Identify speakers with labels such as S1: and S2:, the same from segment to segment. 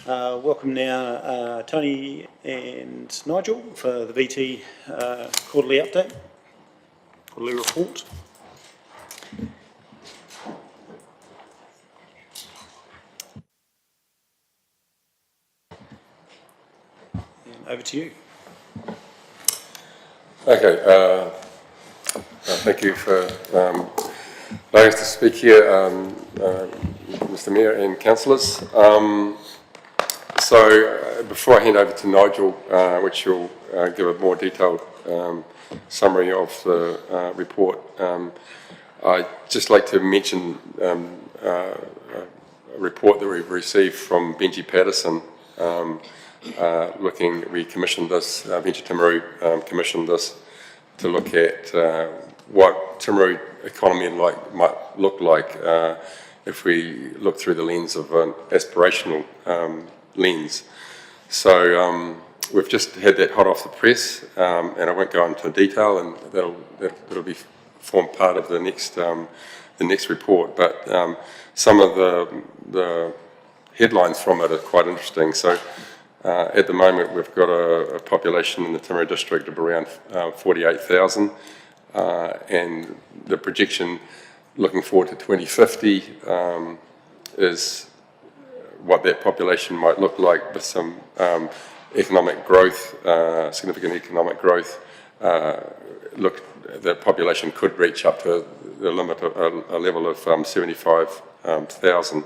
S1: Welcome now Tony and Nigel for the VT quarterly update, quarterly report. And over to you.
S2: Okay, thank you for allowing us to speak here, Mr Mayor and councillors. So before I hand over to Nigel, which will give a more detailed summary of the report, I'd just like to mention a report that we've received from Benji Patterson. We commissioned this, Venture Timaru commissioned this to look at what Timaru economy might look like if we look through the lens of an aspirational lens. So we've just had that hot off the press, and I won't go into detail, and that'll be form part of the next report. But some of the headlines from it are quite interesting. So at the moment, we've got a population in the Timaru district of around 48,000, and the projection looking forward to 2050 is what that population might look like with some economic growth, significant economic growth. The population could reach up to the limit of a level of 75,000.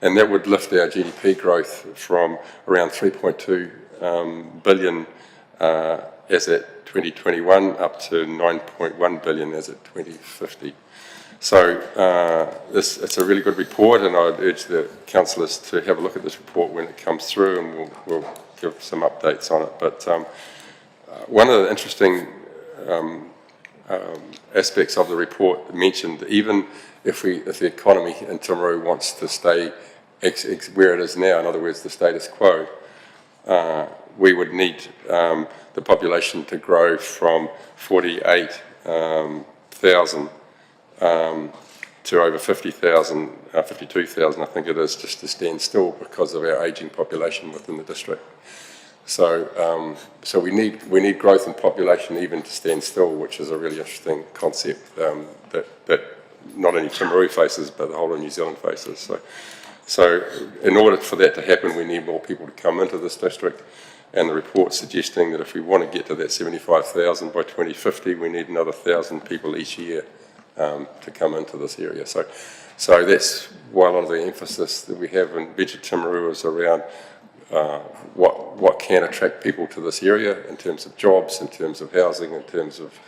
S2: And that would lift our GDP growth from around 3.2 billion as at 2021 up to 9.1 billion as at 2050. So it's a really good report, and I'd urge the councillors to have a look at this report when it comes through, and we'll give some updates on it. But one of the interesting aspects of the report mentioned, even if the economy in Timaru wants to stay where it is now, in other words, the status quo, we would need the population to grow from 48,000 to over 50,000, 52,000, I think it is, just to stand still because of our ageing population within the district. So, so we need growth in population even to stand still, which is a really interesting concept that not only Timaru faces, but the whole of New Zealand faces. So in order for that to happen, we need more people to come into this district, and the report suggesting that if we want to get to that 75,000 by 2050, we need another 1,000 people each year to come into this area. So that's why a lot of the emphasis that we have in Venture Timaru is around what can attract people to this area in terms of jobs, in terms of housing, in terms of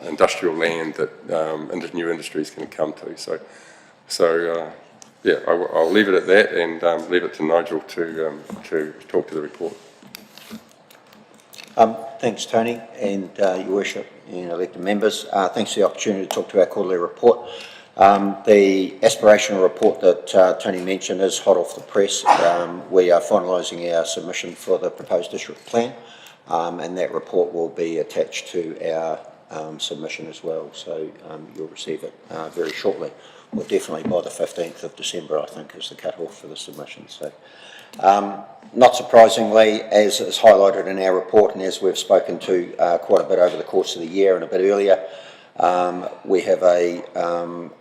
S2: industrial land that new industries can come to. So yeah, I'll leave it at that, and leave it to Nigel to talk to the report.
S3: Thanks, Tony, and Your Worship and elected members. Thanks for the opportunity to talk to our quarterly report. The aspirational report that Tony mentioned is hot off the press. We are finalising our submission for the proposed district plan, and that report will be attached to our submission as well, so you'll receive it very shortly. Well, definitely by the 15th of December, I think, is the cut-off for the submission. So, not surprisingly, as is highlighted in our report, and as we've spoken to quite a bit over the course of the year and a bit earlier, we have a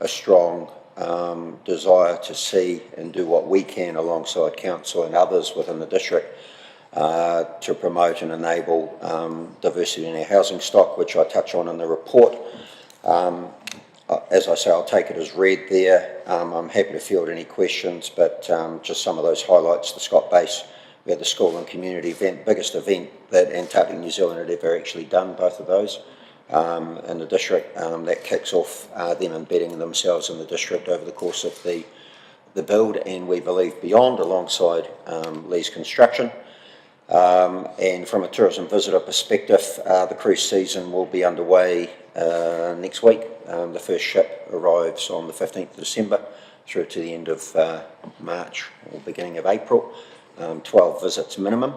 S3: strong desire to see and do what we can alongside council and others within the district to promote and enable diversity in our housing stock, which I touch on in the report. As I say, I'll take it as read there. I'm happy to field any questions, but just some of those highlights. The Scott Base, we had the school and community event, biggest event that Antarctic New Zealand had ever actually done, both of those in the district. That kicks off them embedding themselves in the district over the course of the build, and we believe beyond, alongside Lee's construction. And from a tourism visitor perspective, the cruise season will be underway next week. The first ship arrives on the 15th of December through to the end of March or beginning of April, 12 visits minimum.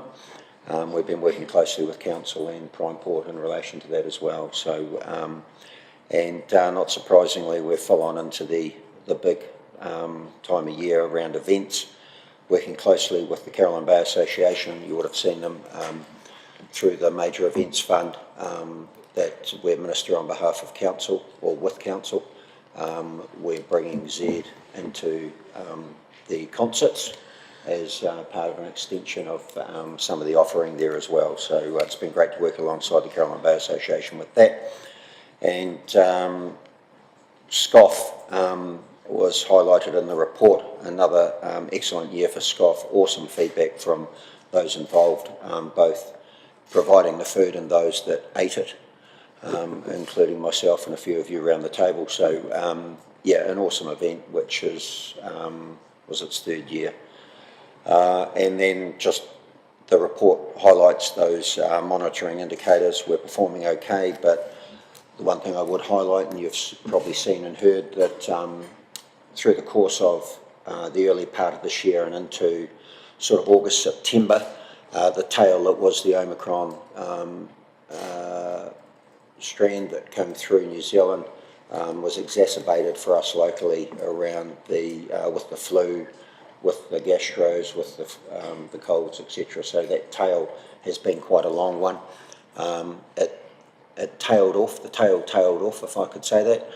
S3: We've been working closely with Council and Prime Port in relation to that as well. So, and not surprisingly, we're full on into the big time of year around events. working closely with the Caroline Bay Association. You would have seen them through the Major Events Fund that we administer on behalf of council or with council. We're bringing Z into the concerts as part of an extension of some of the offering there as well. So it's been great to work alongside the Caroline Bay Association with that. And SCOFF was highlighted in the report, another excellent year for SCOFF, awesome feedback from those involved, both providing the food and those that ate it, including myself and a few of you around the table. So yeah, an awesome event, which is, was its third year. And then just the report highlights those monitoring indicators. We're performing okay, but the one thing I would highlight, and you've probably seen and heard, that through the course of the early part of this year and into sort of August, September, the tail that was the Omicron strand that came through New Zealand was exacerbated for us locally around the with the flu, with the gastros, with the colds, etc. So that tail has been quite a long one. It tailed off, the tail tailed off, if I could say that.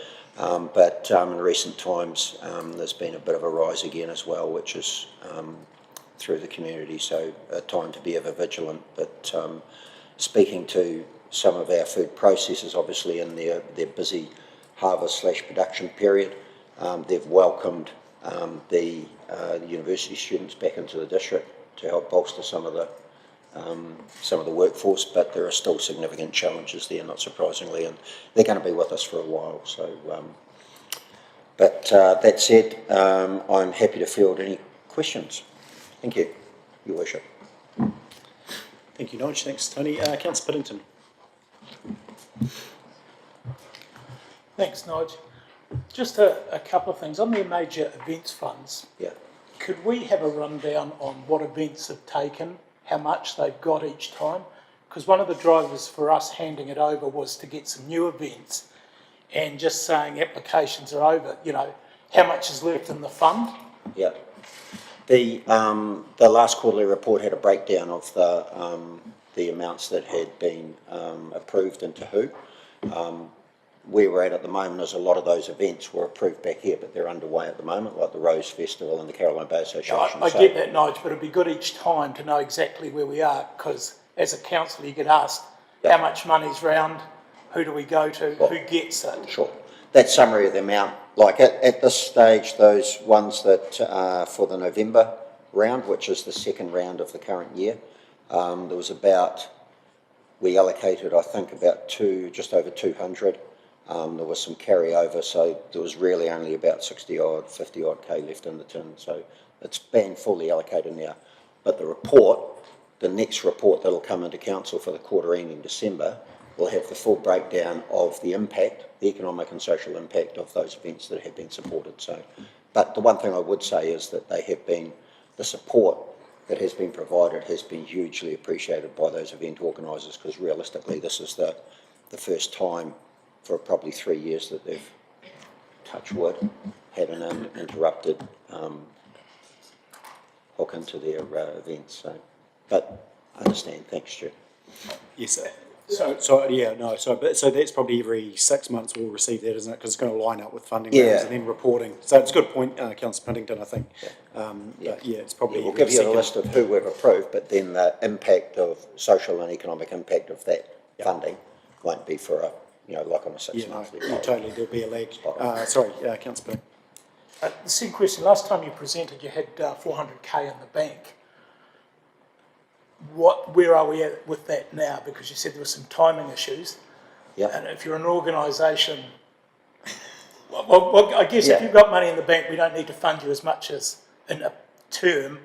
S3: But in recent times, there's been a bit of a rise again as well, which is through the community. So a time to be ever vigilant. But speaking to some of our food processors, obviously in their busy harvest/production period, they've welcomed the university students back into the district to help bolster some of the workforce, but there are still significant challenges there, not surprisingly, and they're going to be with us for a while. So, but that said, I'm happy to field any questions. Thank you, Your Worship.
S1: Thank you, Nige. Thanks, Tony. Councillor Piddington.
S4: Thanks, Nige. Just a couple of things. On the major events funds,
S3: Yeah.
S4: could we have a rundown on what events have taken, how much they've got each time? Because one of the drivers for us handing it over was to get some new events, and just saying applications are over, you know, how much is left in the fund?
S3: Yeah. The last quarterly report had a breakdown of the amounts that had been approved into who. Where we're at the moment is a lot of those events were approved back here, but they're underway at the moment, like the Rose Festival and the Caroline Bay Association.
S4: I get that, Nige, but it'd be good each time to know exactly where we are, because as a councillor you get asked, how much money's round, who do we go to, who gets it?
S3: Sure. That summary of the amount, like at this stage, those ones that are for the November round, which is the second round of the current year, there was about, we allocated, I think, about just over 200. There was some carryover, so there was really only about 50 odd K left in the tin. So it's been fully allocated now. But the report, the next report that'll come into council for the quarter ending December, will have the full breakdown of the impact, the economic and social impact of those events that have been supported. So, but the one thing I would say is that they have been, the support that has been provided has been hugely appreciated by those event organisers, because realistically this is the first time for probably 3 years that they've, touch wood, had an uninterrupted hook into their events. So, but I understand. Thanks, Stu.
S1: Yes. So that's probably every 6 months we'll receive that, isn't it? Because it's going to line up with funding rounds and then reporting. So it's a good point, Councillor Piddington, I think. But yeah, it's probably.
S3: We'll give you a list of who we've approved, but then the impact of social and economic impact of that funding won't be for a, like on a 6 month.
S1: Totally. There'll be a lag. Sorry, Councillor Piddington.
S4: The same question. Last time you presented, you had 400K in the bank. Where are we at with that now? Because you said there were some timing issues.
S3: Yeah.
S4: And if you're an organisation, well, I guess if you've got money in the bank, we don't need to fund you as much as in a term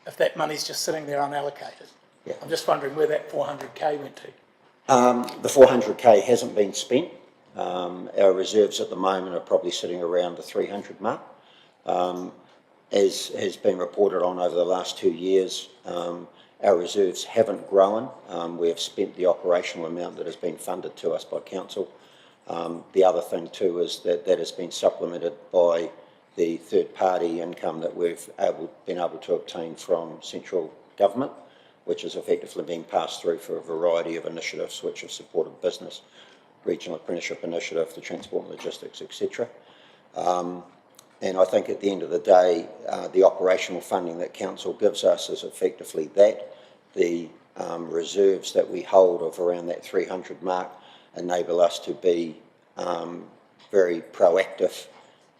S4: if that money's just sitting there unallocated.
S3: Yeah.
S4: I'm just wondering where that 400K went to.
S3: The 400K hasn't been spent. Our reserves at the moment are probably sitting around the 300 mark. As has been reported on over the last 2 years, our reserves haven't grown. We have spent the operational amount that has been funded to us by council. The other thing too is that has been supplemented by the third-party income that we've been able to obtain from central government, which is effectively being passed through for a variety of initiatives which have supported business, regional apprenticeship initiative, the transport and logistics, etc. And I think at the end of the day, the operational funding that council gives us is effectively that. The reserves that we hold of around that 300 mark enable us to be very proactive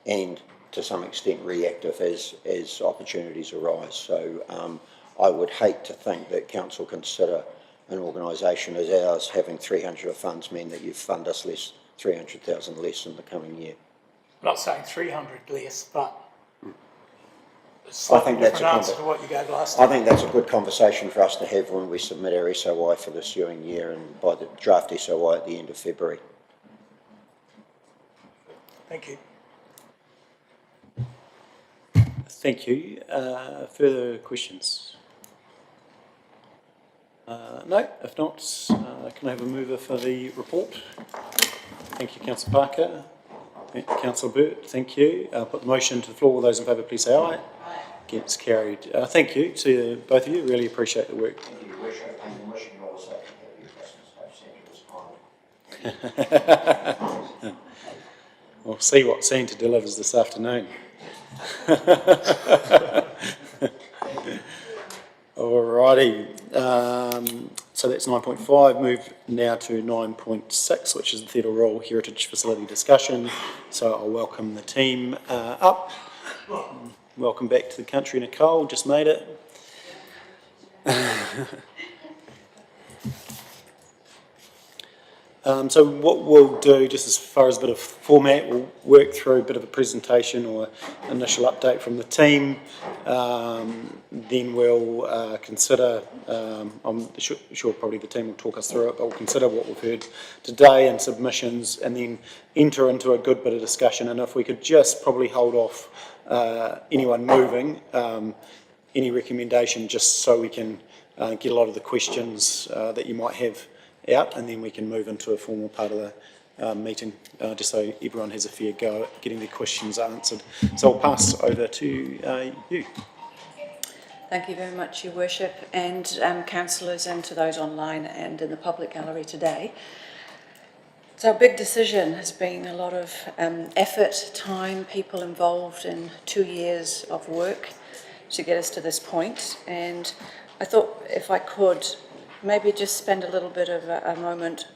S3: and to some extent reactive as opportunities arise. So I would hate to think that council consider an organisation as ours having 300 of funds mean that you fund us less, 300,000 less in the coming year.
S4: I'm not saying 300 less, but it's
S3: I think that's
S4: different answer to what you gave last
S3: I
S4: time.
S3: think that's a good conversation for us to have when we submit our SOI for this ensuing year and by the draft SOI at the end of February.
S4: Thank you.
S1: Thank you. Further questions? No, if not, can I have a mover for the report? Thank you, Councillor Parker. Councillor Burt, thank you. I'll put the motion to the floor. All those in favour, please say aye. Aye. Against, carried. Thank you to both of you. Really appreciate the work.
S3: Thank you, Your Worship, and the mission also to have your Christmas. I've sent you this
S1: We'll see what Santa delivers this afternoon. Alrighty, so that's 9.5. Move now to 9.6, which is the Theatre Royal Heritage Facility discussion. So I'll welcome the team up. Welcome back to the country, Nicole. Just made it. So what we'll do, just as far as a bit of format, we'll work through a bit of a presentation or initial update from the team. Then we'll consider, I'm sure probably the team will talk us through it, but we'll consider what we've heard today and submissions, and then enter into a good bit of discussion. And if we could just probably hold off anyone moving, any recommendation, just so we can get a lot of the questions that you might have out, and then we can move into a formal part of the meeting, just so everyone has a fair go at getting their questions answered. So I'll pass over to you.
S5: Thank you very much, Your Worship, and councillors, and to those online and in the public gallery today. So a big decision has been a lot of effort, time, people involved in 2 years of work to get us to this point. And I thought if I could maybe just spend a little bit of a moment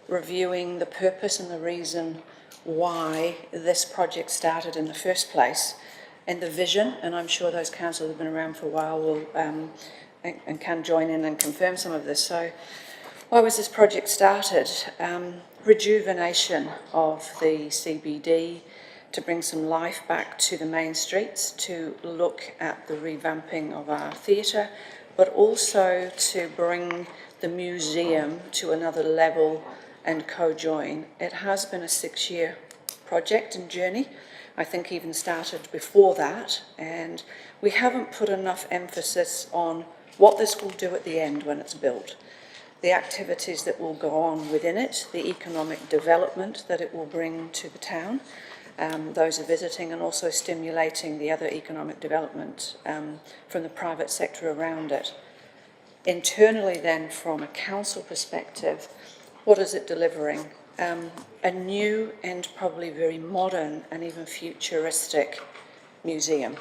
S5: reviewing the purpose and the reason why this project started in the first place, and the vision, and I'm sure those councillors who have been around for a while will and can join in and confirm some of this. So why was this project started? Rejuvenation of the CBD, to bring some life back to the main streets, to look at the revamping of our theatre, but also to bring the museum to another level and co-join. It has been a 6-year project and journey. I think even started before that, and we haven't put enough emphasis on what this will do at the end when it's built, the activities that will go on within it, the economic development that it will bring to the town, those are visiting, and also stimulating the other economic development from the private sector around it. Internally then, from a council perspective, what is it delivering? A new and probably very modern and even futuristic museum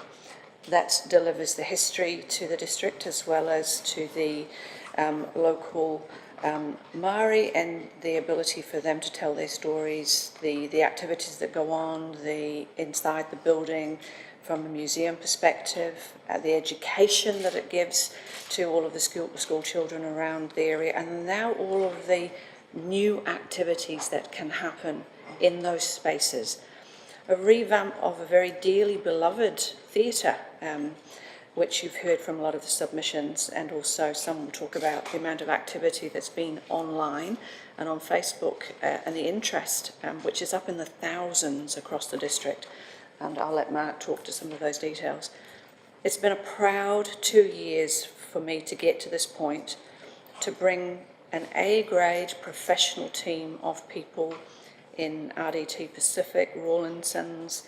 S5: that delivers the history to the district as well as to the local Māori, and the ability for them to tell their stories, the activities that go on, inside the building from a museum perspective, the education that it gives to all of the school children around the area, and now all of the new activities that can happen in those spaces. A revamp of a very dearly beloved theatre, which you've heard from a lot of the submissions, and also some will talk about the amount of activity that's been online and on Facebook, and the interest, which is up in the thousands across the district. And I'll let Mark talk to some of those details. It's been a proud 2 years for me to get to this point, to bring an A-grade professional team of people in RDT Pacific, Rawlinsons,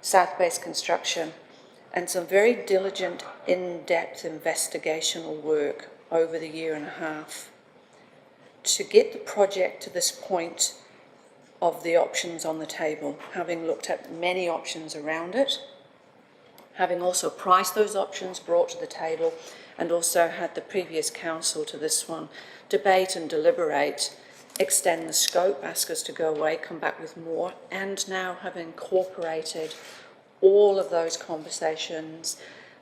S5: South Base Construction, and some very diligent, in-depth investigational work over the year and a half to get the project to this point of the options on the table, having looked at many options around it, having also priced those options, brought to the table, and also had the previous council to this one debate and deliberate, extend the scope, ask us to go away, come back with more, and now have incorporated all of those conversations,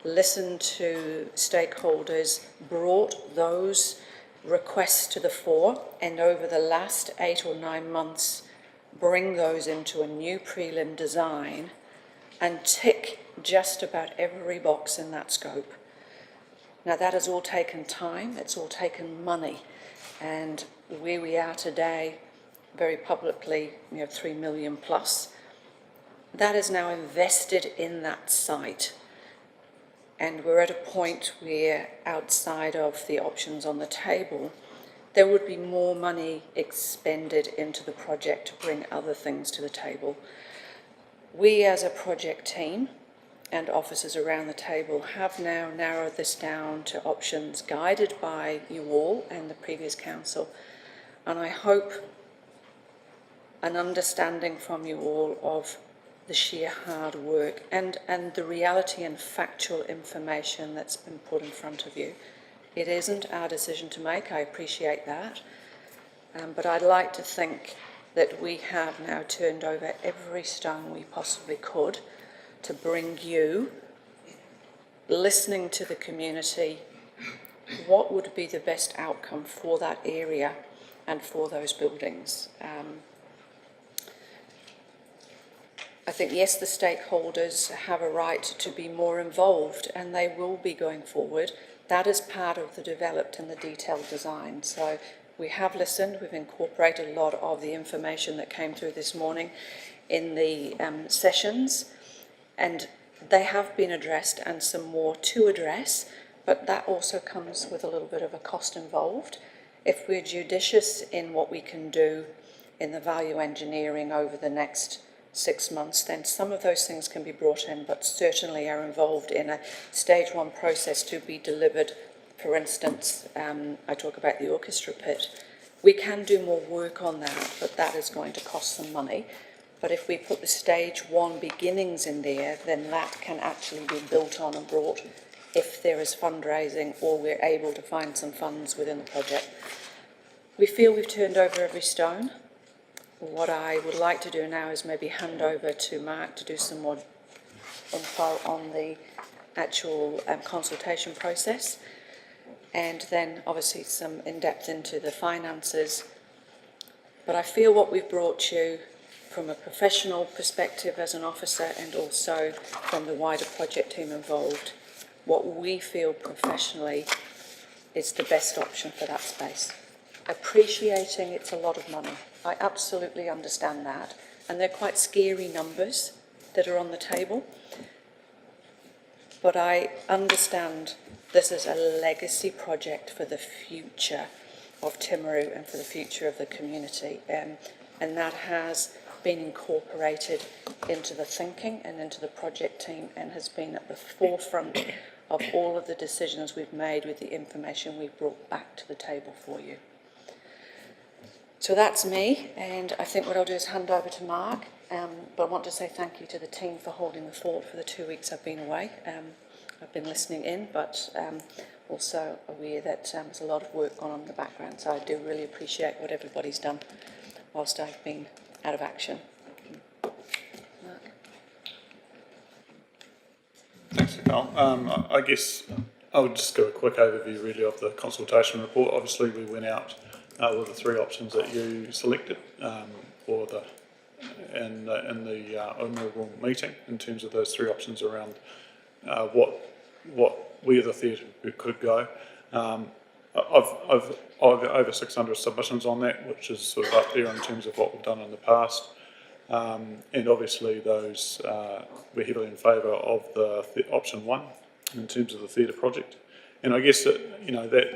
S5: listened to stakeholders, brought those requests to the fore, and over the last 8 or 9 months, bring those into a new prelim design and tick just about every box in that scope. Now that has all taken time, it's all taken money, and where we are today, very publicly, 3 million plus, that is now invested in that site. And we're at a point where, outside of the options on the table, there would be more money expended into the project to bring other things to the table. We as a project team and officers around the table have now narrowed this down to options guided by you all and the previous council. And I hope an understanding from you all of the sheer hard work and the reality and factual information that's been put in front of you. It isn't our decision to make, I appreciate that, but I'd like to think that we have now turned over every stone we possibly could to bring you, listening to the community, what would be the best outcome for that area and for those buildings. I think, yes, the stakeholders have a right to be more involved, and they will be going forward. That is part of the developed and the detailed design. So we have listened, we've incorporated a lot of the information that came through this morning in the sessions, and they have been addressed and some more to address, but that also comes with a little bit of a cost involved. If we're judicious in what we can do in the value engineering over the next 6 months, then some of those things can be brought in, but certainly are involved in a stage 1 process to be delivered. For instance, I talk about the orchestra pit. We can do more work on that, but that is going to cost some money. But if we put the stage 1 beginnings in there, then that can actually be built on and brought if there is fundraising or we're able to find some funds within the project. We feel we've turned over every stone. What I would like to do now is maybe hand over to Mark to do some more info on the actual consultation process, and then obviously some in-depth into the finances. But I feel what we've brought you from a professional perspective as an officer and also from the wider project team involved, what we feel professionally is the best option for that space. Appreciating it's a lot of money. I absolutely understand that, and they're quite scary numbers that are on the table, but I understand this is a legacy project for the future of Timaru and for the future of the community, and that has been incorporated into the thinking and into the project team and has been at the forefront of all of the decisions we've made with the information we've brought back to the table for you. So that's me, and I think what I'll do is hand over to Mark, but I want to say thank you to the team for holding the fort for the 2 weeks I've been away. I've been listening in, but also aware that there's a lot of work going on in the background, so I do really appreciate what everybody's done whilst I've been out of action. Mark?
S6: Thanks, Nicole. I guess I would just go a quick overview really of the consultation report. Obviously we went out with the 3 options that you selected for the in the inaugural meeting in terms of those 3 options around where the theatre could go. I've over 600 submissions on that, which is sort of up there in terms of what we've done in the past. And obviously those we're heavily in favour of the option 1 in terms of the theatre project. And I guess that,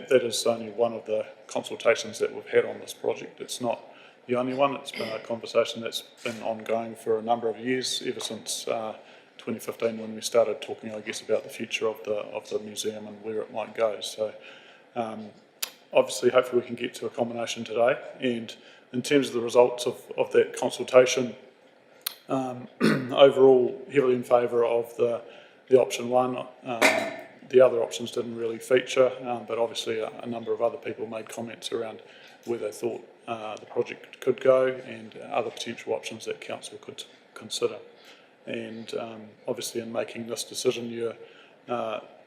S6: that is only one of the consultations that we've had on this project. It's not the only one. It's been a conversation that's been ongoing for a number of years, ever since 2015 when we started talking, I guess, about the future of the museum and where it might go. So obviously, hopefully we can get to a combination today. And in terms of the results of that consultation, overall heavily in favour of the option one. The other options didn't really feature, but obviously a number of other people made comments around where they thought the project could go and other potential options that council could consider. And obviously in making this decision, you're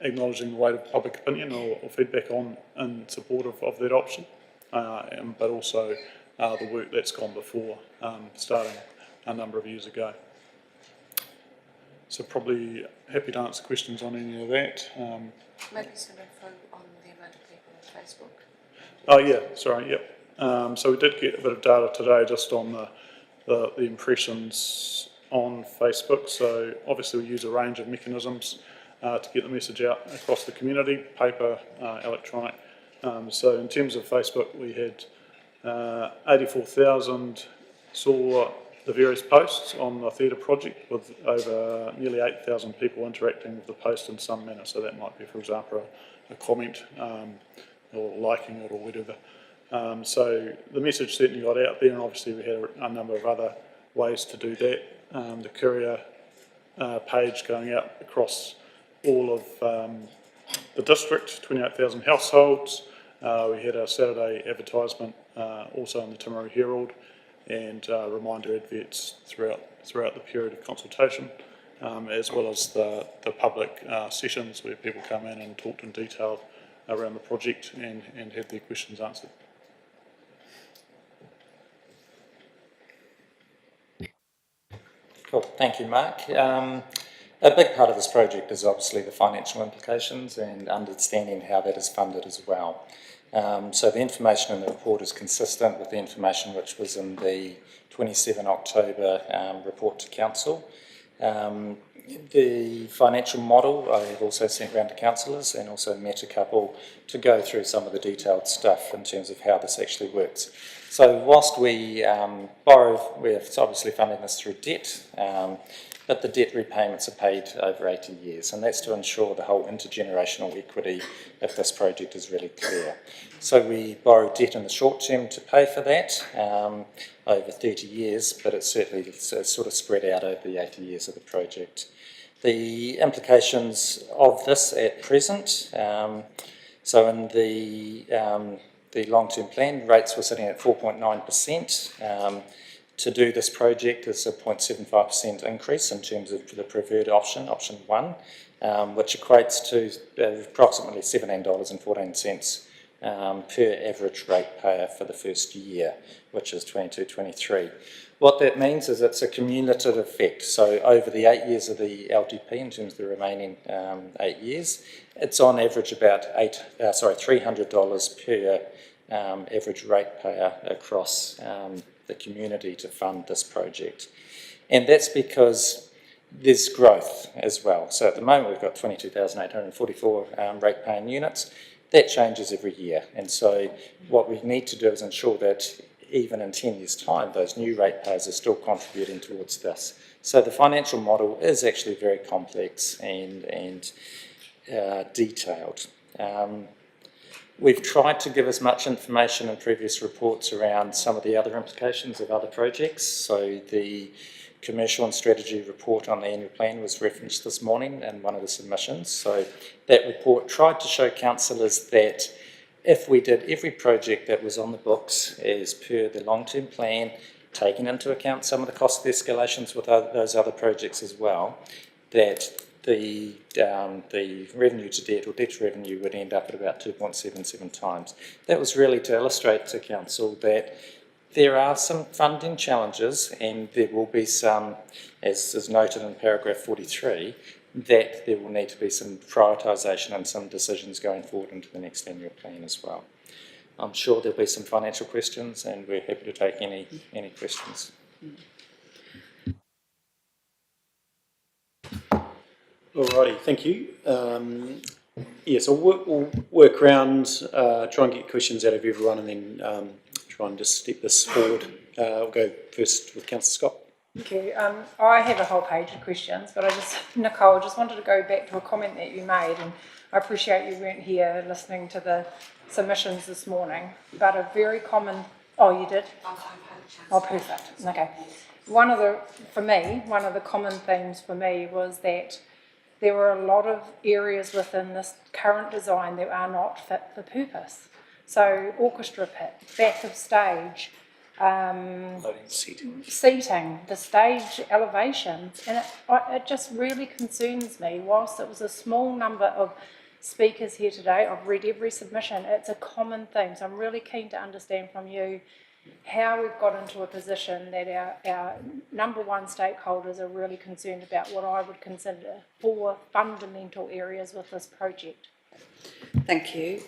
S6: acknowledging the weight of public opinion or feedback in support of that option, but also the work that's gone before, starting a number of years ago. So probably happy to answer questions on any of that.
S5: Maybe some info on the amount of people on Facebook.
S6: Oh yeah, sorry, yep. So we did get a bit of data today just on the impressions on Facebook. So obviously we use a range of mechanisms to get the message out across the community, paper, electronic. So in terms of Facebook, we had 84,000 saw the various posts on the theatre project, with over nearly 8,000 people interacting with the post in some manner. So that might be, for example, a comment or liking it or whatever. So the message certainly got out there, and obviously we had a number of other ways to do that. The courier page going out across all of the district, 28,000 households. We had a Saturday advertisement also in the Timaru Herald, and reminder adverts throughout the period of consultation, as well as the public sessions where people come in and talked in detail around the project and had their questions answered.
S7: Cool, thank you, Mark. A big part of this project is obviously the financial implications and understanding how that is funded as well. So the information in the report is consistent with the information which was in the 27 October report to Council. The financial model I have also sent round to councillors and also met a couple to go through some of the detailed stuff in terms of how this actually works. So whilst we borrow, we're obviously funding this through debt, but the debt repayments are paid over 80 years, and that's to ensure the whole intergenerational equity of this project is really clear. So we borrow debt in the short term to pay for that over 30 years, but it's certainly sort of spread out over the 80 years of the project. The implications of this at present, so in the long-term plan, rates were sitting at 4.9%. To do this project is a 0.75% increase in terms of the preferred option, option one, which equates to approximately $17.14 per average ratepayer for the first year, which is 22-23. What that means is it's a cumulative effect. So over the 8 years of the LTP, in terms of the remaining 8 years, it's on average about $300 per average ratepayer across the community to fund this project. And that's because there's growth as well. So at the moment we've got 22,844 rate-paying units. That changes every year. And so what we need to do is ensure that even in 10 years' time, those new ratepayers are still contributing towards this. So the financial model is actually very complex and detailed. We've tried to give as much information in previous reports around some of the other implications of other projects. So the commercial and strategy report on the annual plan was referenced this morning in one of the submissions. So that report tried to show councillors that if we did every project that was on the books as per the long-term plan, taking into account some of the cost escalations with those other projects as well, that the revenue to debt or debt to revenue would end up at about 2.77 times. That was really to illustrate to council that there are some funding challenges, and there will be some, as is noted in paragraph 43, that there will need to be some prioritisation and some decisions going forward into the next annual plan as well. I'm sure there'll be some financial questions, and we're happy to take any questions.
S1: Alrighty, thank you. So we'll work around, try and get questions out of everyone, and then try and just step this forward. We'll go first with Councillor Scott.
S8: Thank you. I have a whole page of questions, but Nicole, just wanted to go back to a comment that you made, and I appreciate you weren't here listening to the submissions this morning, but a very common, oh, you did? Oh, perfect, okay. One of the common themes for me was that there were a lot of areas within this current design that are not fit for purpose. So orchestra pit, back of stage, seating, the stage elevations, and it just really concerns me. Whilst it was a small number of speakers here today, I've read every submission, it's a common theme. So I'm really keen to understand from you how we've got into a position that our number one stakeholders are really concerned about what I would consider 4 fundamental areas with this project.
S5: Thank you.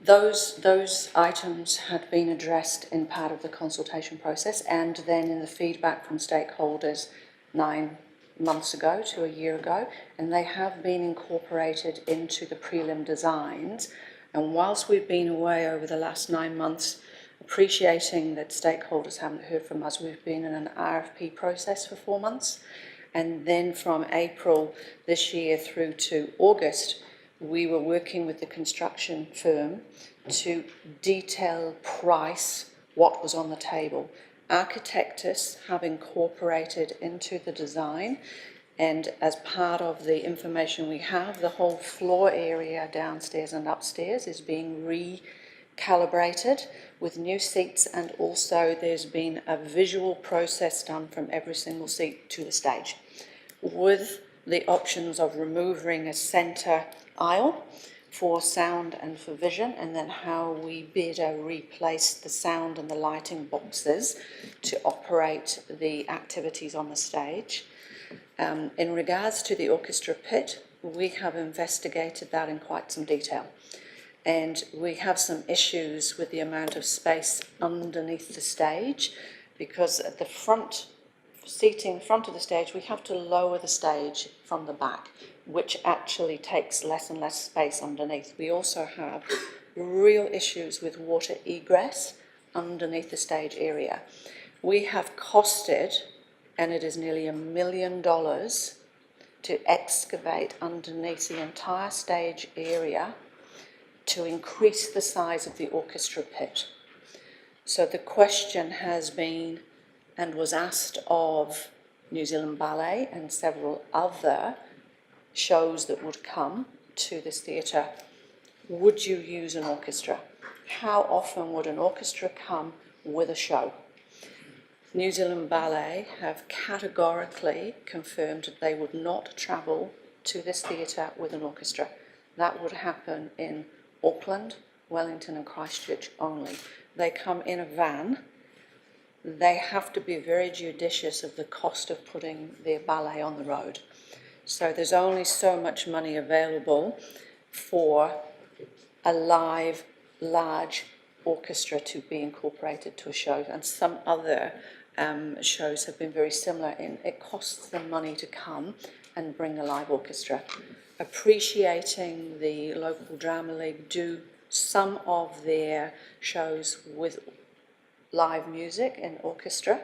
S5: Those items had been addressed in part of the consultation process and then in the feedback from stakeholders 9 months ago to a year ago, and they have been incorporated into the prelim designs. And whilst we've been away over the last 9 months, appreciating that stakeholders haven't heard from us, we've been in an RFP process for 4 months. And then from April this year through to August, we were working with the construction firm to detail price what was on the table. Architectus have incorporated into the design, and as part of the information we have, the whole floor area downstairs and upstairs is being recalibrated with new seats, and also there's been a visual process done from every single seat to the stage, with the options of removing a centre aisle for sound and for vision, and then how we better replace the sound and the lighting boxes to operate the activities on the stage. In regards to the orchestra pit, we have investigated that in quite some detail, and we have some issues with the amount of space underneath the stage, because at the front seating front of the stage, we have to lower the stage from the back, which actually takes less and less space underneath. We also have real issues with water egress underneath the stage area. We have costed, and it is nearly $1 million, to excavate underneath the entire stage area to increase the size of the orchestra pit. So the question has been, and was asked of New Zealand Ballet and several other shows that would come to this theatre, would you use an orchestra? How often would an orchestra come with a show? New Zealand Ballet have categorically confirmed that they would not travel to this theatre with an orchestra. That would happen in Auckland, Wellington and Christchurch only. They come in a van. They have to be very judicious of the cost of putting their ballet on the road. So there's only so much money available for a live, large orchestra to be incorporated to a show, and some other shows have been very similar in it costs them money to come and bring a live orchestra. Appreciating the local drama league do some of their shows with live music and orchestra.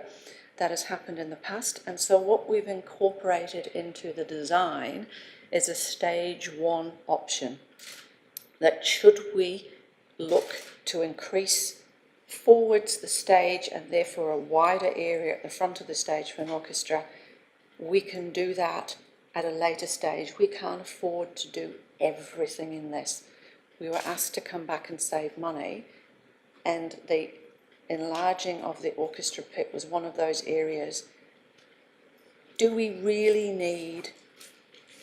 S5: That has happened in the past, and so what we've incorporated into the design is a stage 1 option, that should we look to increase forwards the stage and therefore a wider area at the front of the stage for an orchestra, we can do that at a later stage. We can't afford to do everything in this. We were asked to come back and save money, and the enlarging of the orchestra pit was one of those areas. Do we really need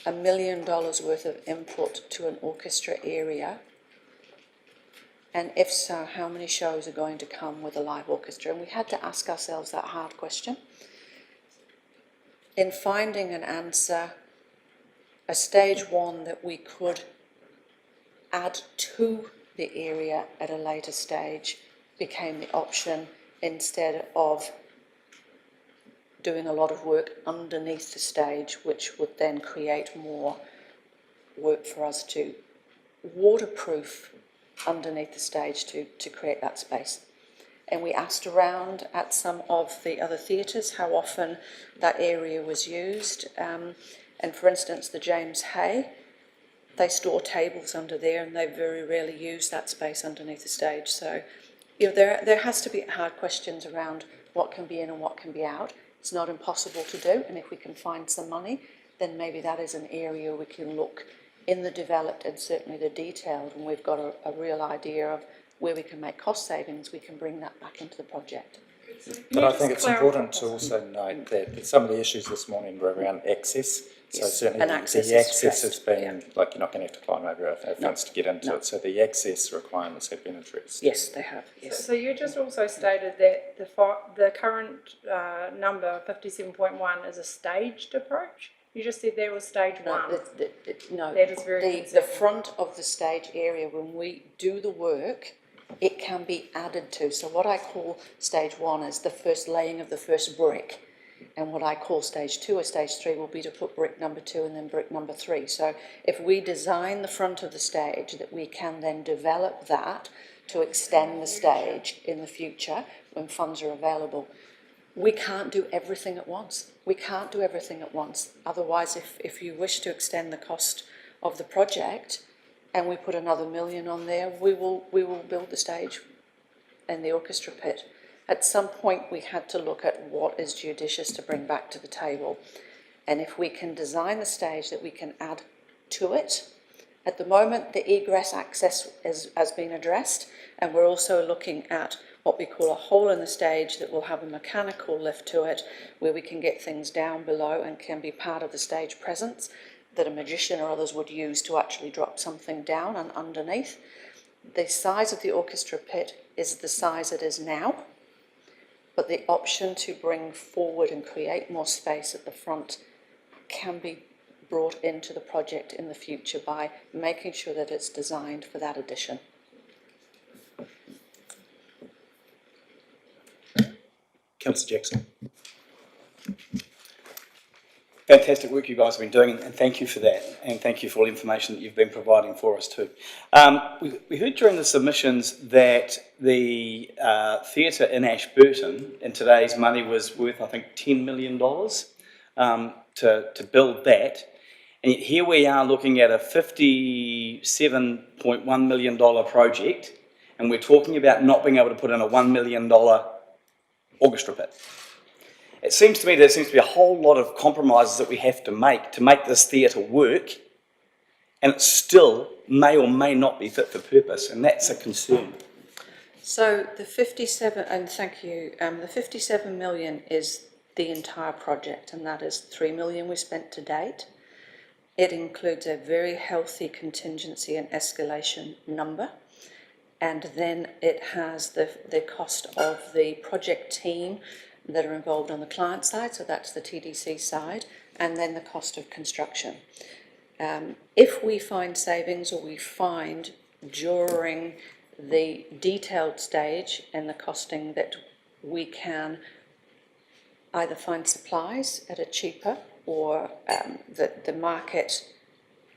S5: $1 million worth of input to an orchestra area? And if so, how many shows are going to come with a live orchestra? And we had to ask ourselves that hard question. In finding an answer, a stage 1 that we could add to the area at a later stage became the option, instead of doing a lot of work underneath the stage, which would then create more work for us to waterproof underneath the stage to create that space. and we asked around at some of the other theatres how often that area was used. And for instance, the James Hay, they store tables under there and they very rarely use that space underneath the stage. So, you know, there has to be hard questions around what can be in and what can be out. It's not impossible to do, and if we can find some money, then maybe that is an area we can look in the developed and certainly the detailed, and we've got a real idea of where we can make cost savings, we can bring that back into the project.
S7: But I think it's important to also note that some of the issues this morning were around access. So
S5: Yes,
S7: certainly
S5: and
S7: the
S5: access
S7: access
S5: is
S7: has
S5: stressed,
S7: been, like, you're not going to have to climb over a fence to get into it. So the access requirements have been addressed.
S5: Yes, they have, yes.
S8: So you just also stated that the current number, 57.1, is a staged approach? You just said there was stage
S5: No,
S8: one.
S5: no.
S8: That is very
S5: the
S8: concerning.
S5: front of the stage area, when we do the work, it can be added to. So what I call stage one is the first laying of the first brick. And what I call stage two or stage three will be to put brick number 2 and then brick number 3. So if we design the front of the stage, that we can then develop that to extend the stage in the future when funds are available. We can't do everything at once. We can't do everything at once. Otherwise, if you wish to extend the cost of the project and we put another $1 million on there, we will build the stage and the orchestra pit. At some point, we had to look at what is judicious to bring back to the table. And if we can design the stage that we can add to it, at the moment, the egress access has been addressed, and we're also looking at what we call a hole in the stage that will have a mechanical lift to it, where we can get things down below and can be part of the stage presence that a magician or others would use to actually drop something down and underneath. The size of the orchestra pit is the size it is now, but the option to bring forward and create more space at the front can be brought into the project in the future by making sure that it's designed for that addition.
S1: Councillor Jackson.
S9: Fantastic work you guys have been doing, and thank you for that, and thank you for all the information that you've been providing for us too. We heard during the submissions that the theatre in Ashburton in today's money was worth, I think, $10 million to build that, and yet here we are looking at a $57.1 million project, and we're talking about not being able to put in a $1 million orchestra pit. It seems to me there seems to be a whole lot of compromises that we have to make this theatre work, and it still may or may not be fit for purpose, and that's a concern.
S5: So the 57, and thank you, the 57 million is the entire project, and that is 3 million we spent to date. It includes a very healthy contingency and escalation number, and then it has the cost of the project team that are involved on the client side, so that's the TDC side, and then the cost of construction. If we find savings, or we find during the detailed stage and the costing that we can either find supplies at a cheaper, or that the market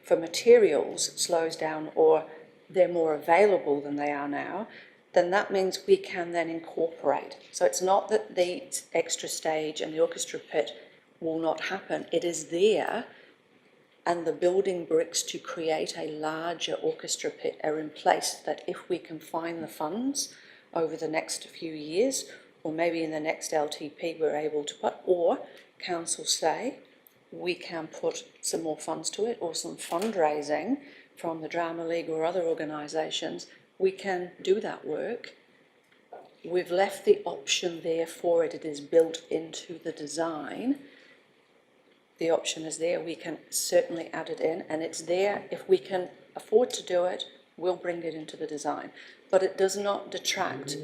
S5: for materials slows down, or they're more available than they are now, then that means we can then incorporate. So it's not that the extra stage and the orchestra pit will not happen. It is there, and the building bricks to create a larger orchestra pit are in place, that if we can find the funds over the next few years, or maybe in the next LTP we're able to put, or council say we can put some more funds to it, or some fundraising from the Drama League or other organisations, we can do that work. We've left the option there for it. It is built into the design. The option is there. We can certainly add it in, and it's there. If we can afford to do it, we'll bring it into the design. But it does not detract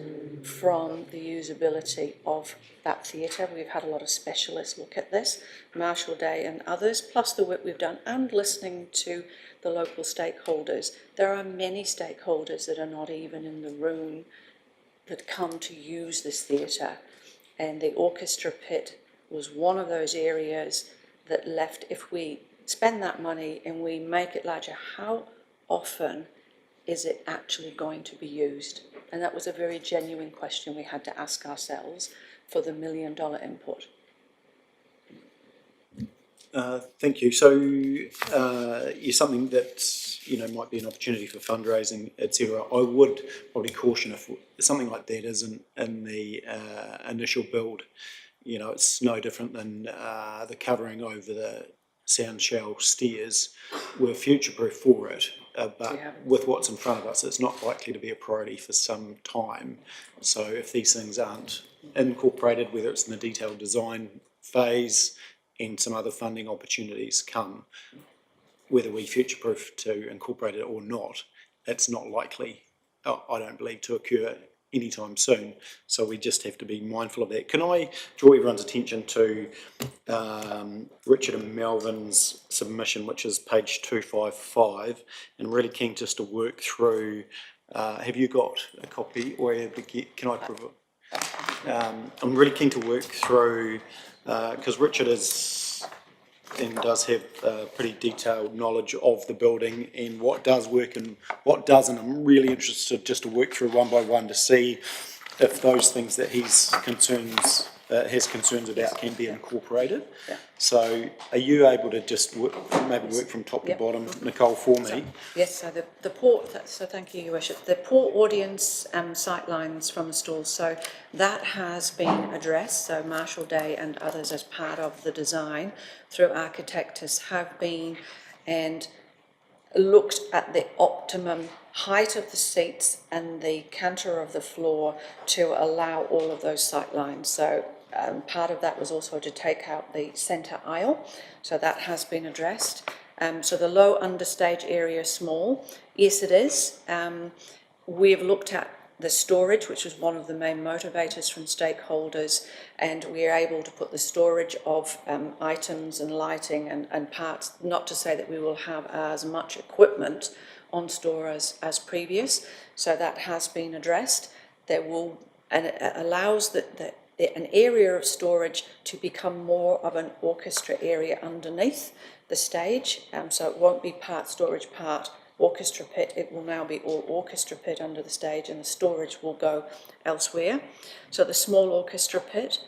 S5: from the usability of that theatre. We've had a lot of specialists look at this, Marshall Day and others, plus the work we've done, and listening to the local stakeholders. There are many stakeholders that are not even in the room that come to use this theatre, and the orchestra pit was one of those areas that left. If we spend that money and we make it larger, how often is it actually going to be used? And that was a very genuine question we had to ask ourselves for the $1 million input.
S1: Thank you. So, something that, might be an opportunity for fundraising, etc. I would probably caution if something like that isn't in the initial build. It's no different than the covering over the sound shell stairs. We're future-proof for it, but with what's in front of us, it's not likely to be a priority for some time. So if these things aren't incorporated, whether it's in the detailed design phase and some other funding opportunities come, whether we future-proof to incorporate it or not, it's not likely, I don't believe, to occur anytime soon. So we just have to be mindful of that. Can I draw everyone's attention to Richard and Melvin's submission, which is page 255, and really keen just to work through, have you got a copy, or can I provide? I'm really keen to work through, because Richard is and does have pretty detailed knowledge of the building and what does work and what doesn't. I'm really interested just to work through one by one to see if those things that has concerns about can be incorporated.
S5: Yeah.
S1: So are you able to just maybe work from top to bottom, Nicole, for me?
S5: Yes, so the port, so thank you, Your Worship. The port audience sightlines from the stalls, so that has been addressed. So Marshall Day and others, as part of the design through Architectus, have been and looked at the optimum height of the seats and the canter of the floor to allow all of those sightlines. So part of that was also to take out the centre aisle, so that has been addressed. So the low understage area small, yes it is. We've looked at the storage, which was one of the main motivators from stakeholders, and we are able to put the storage of items and lighting and parts, not to say that we will have as much equipment on store as previous, so that has been addressed. There will, and it allows an area of storage to become more of an orchestra area underneath the stage, so it won't be part storage, part orchestra pit. It will now be all orchestra pit under the stage, and the storage will go elsewhere. So the small orchestra pit,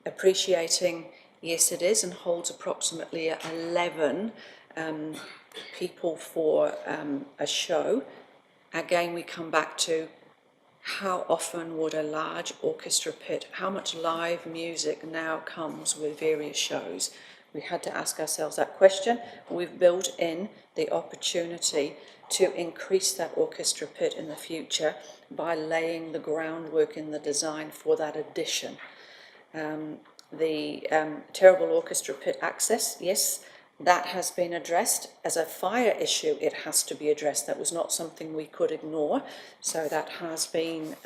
S5: appreciating, yes it is, and holds approximately 11 people for a show. Again, we come back to how often would a large orchestra pit, how much live music now comes with various shows? We had to ask ourselves that question. We've built in the opportunity to increase that orchestra pit in the future by laying the groundwork in the design for that addition. The terrible orchestra pit access, yes, that has been addressed. As a fire issue, it has to be addressed. That was not something we could ignore. So that has been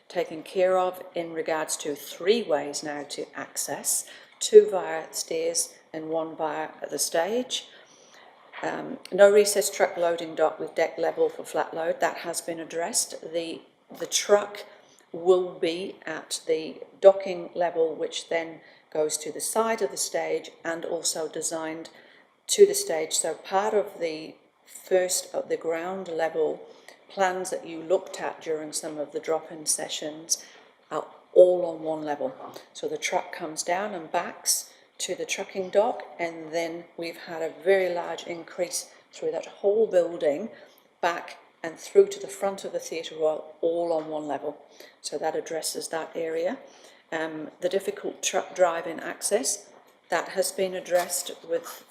S5: taken care of in regards to 3 ways now to access, 2 via stairs and 1 via the stage. No recessed truck loading dock with deck level for flat load. That has been addressed. The truck will be at the docking level, which then goes to the side of the stage and also designed to the stage. So part of the first of the ground level plans that you looked at during some of the drop-in sessions are all on one level. So the truck comes down and backs to the trucking dock, and then we've had a very large increase through that whole building back and through to the front of the theatre all on one level. So that addresses that area. The difficult truck drive-in access, that has been addressed with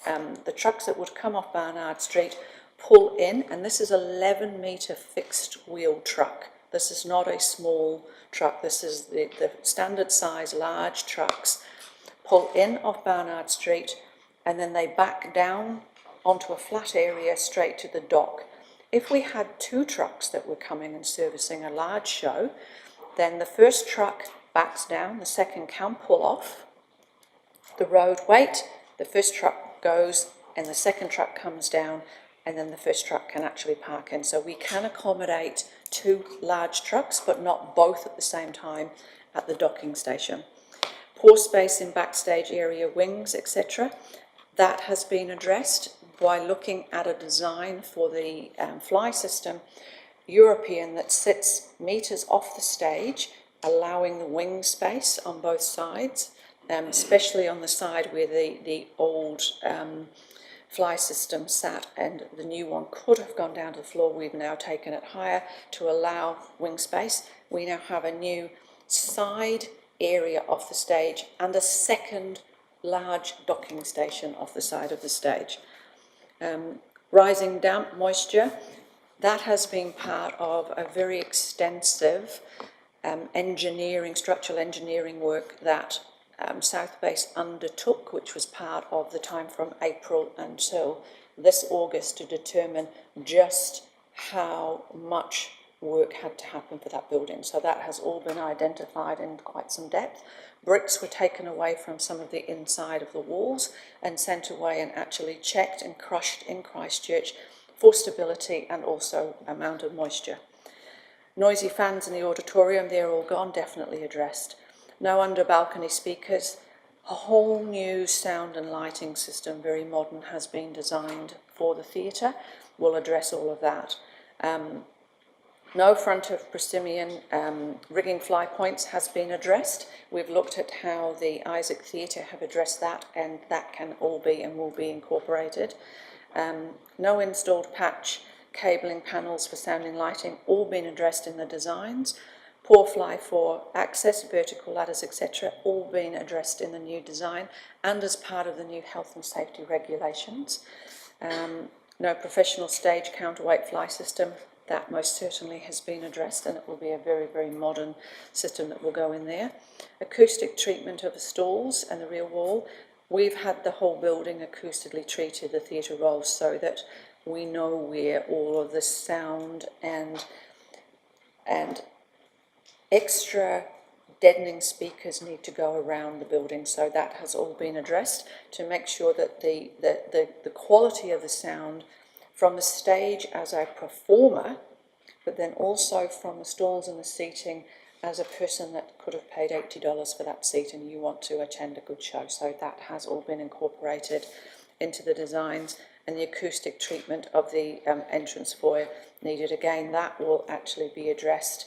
S5: the trucks that would come off Barnard Street, pull in, and this is 11 metre fixed wheel truck. This is not a small truck, this is the standard size large trucks, pull in off Barnard Street, and then they back down onto a flat area straight to the dock. If we had 2 trucks that were coming and servicing a large show, then the first truck backs down, the second can pull off the road, wait, the first truck goes and the second truck comes down, and then the first truck can actually park in. So we can accommodate 2 large trucks, but not both at the same time at the docking station. Poor space in backstage area, wings, etc. That has been addressed by looking at a design for the fly system European that sits metres off the stage, allowing the wing space on both sides, especially on the side where the old fly system sat and the new one could have gone down to the floor. We've now taken it higher to allow wing space. We now have a new side area off the stage and a second large docking station off the side of the stage. Rising damp moisture, that has been part of a very extensive structural engineering work that South Base undertook, which was part of the time from April until this August to determine just how much work had to happen for that building. So that has all been identified in quite some depth. Bricks were taken away from some of the inside of the walls and sent away and actually checked and crushed in Christchurch for stability and also amount of moisture. Noisy fans in the auditorium, they're all gone, definitely addressed. No under balcony speakers. A whole new sound and lighting system, very modern, has been designed for the theatre. We'll address all of that. No front of proscenium rigging fly points has been addressed. We've looked at how the Isaac Theatre have addressed that, and that can all be and will be incorporated. No installed patch cabling panels for sound and lighting, all been addressed in the designs. Poor fly for access, vertical ladders, etc., all been addressed in the new design and as part of the new health and safety regulations. No professional stage counterweight fly system, that most certainly has been addressed, and it will be a very, very modern system that will go in there. Acoustic treatment of the stalls and the rear wall. We've had the whole building acoustically treated, the theatre rolls, so that we know where all of the sound and extra deadening speakers need to go around the building, so that has all been addressed to make sure that the quality of the sound from the stage as a performer, but then also from the stalls and the seating as a person that could have paid $80 for that seat and you want to attend a good show. So that has all been incorporated into the designs, and the acoustic treatment of the entrance foyer needed. Again, that will actually be addressed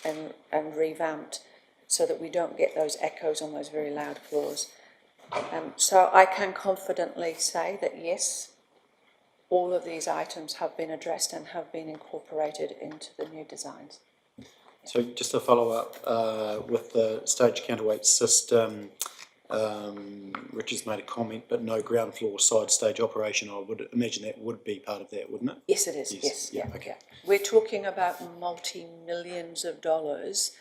S5: and revamped so that we don't get those echoes on those very loud floors. So I can confidently say that yes, all of these items have been addressed and have been incorporated into the new designs.
S1: So just to follow up with the stage counterweight system, Richard's made a comment, but no ground floor side stage operation. I would imagine that would be part of that, wouldn't it?
S5: Yes, it is. Yes.
S1: Yeah. Okay.
S5: We're talking about multi-millions of dollars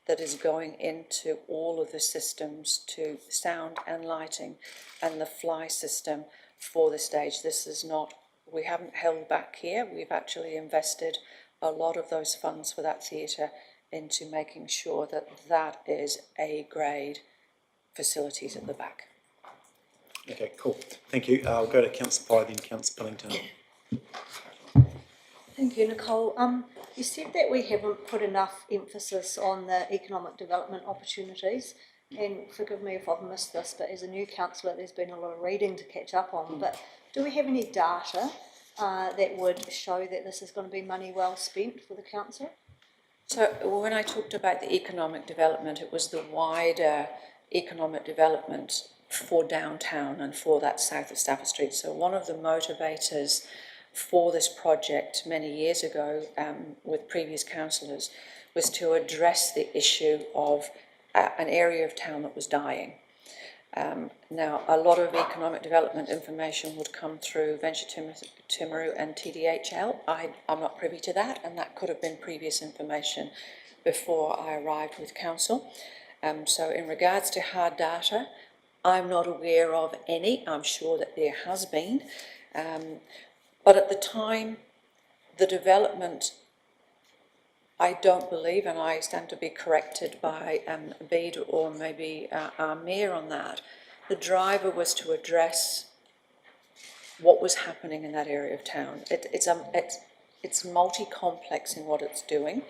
S5: that is going into all of the systems to sound and lighting and the fly system for the stage. This is not, we haven't held back here. We've actually invested a lot of those funds for that theatre into making sure that that is A-grade facilities at the back.
S1: Okay, cool. Thank you. I'll go to Councillor Pye, then Councillor Pillington.
S10: Thank you, Nicole. You said that we haven't put enough emphasis on the economic development opportunities, and forgive me if I've missed this, but as a new councillor there's been a lot of reading to catch up on, but do we have any data that would show that this is going to be money well spent for the council?
S5: So when I talked about the economic development, it was the wider economic development for downtown and for that south of Stafford Street. So one of the motivators for this project many years ago with previous councillors was to address the issue of an area of town that was dying. Now, a lot of economic development information would come through Venture Timaru and TDHL. I'm not privy to that, and that could have been previous information before I arrived with council. So in regards to hard data, I'm not aware of any. I'm sure that there has been. But at the time, the development, I don't believe, and I stand to be corrected by Bede or maybe our mayor on that, the driver was to address what was happening in that area of town. It's multi-complex in what it's doing.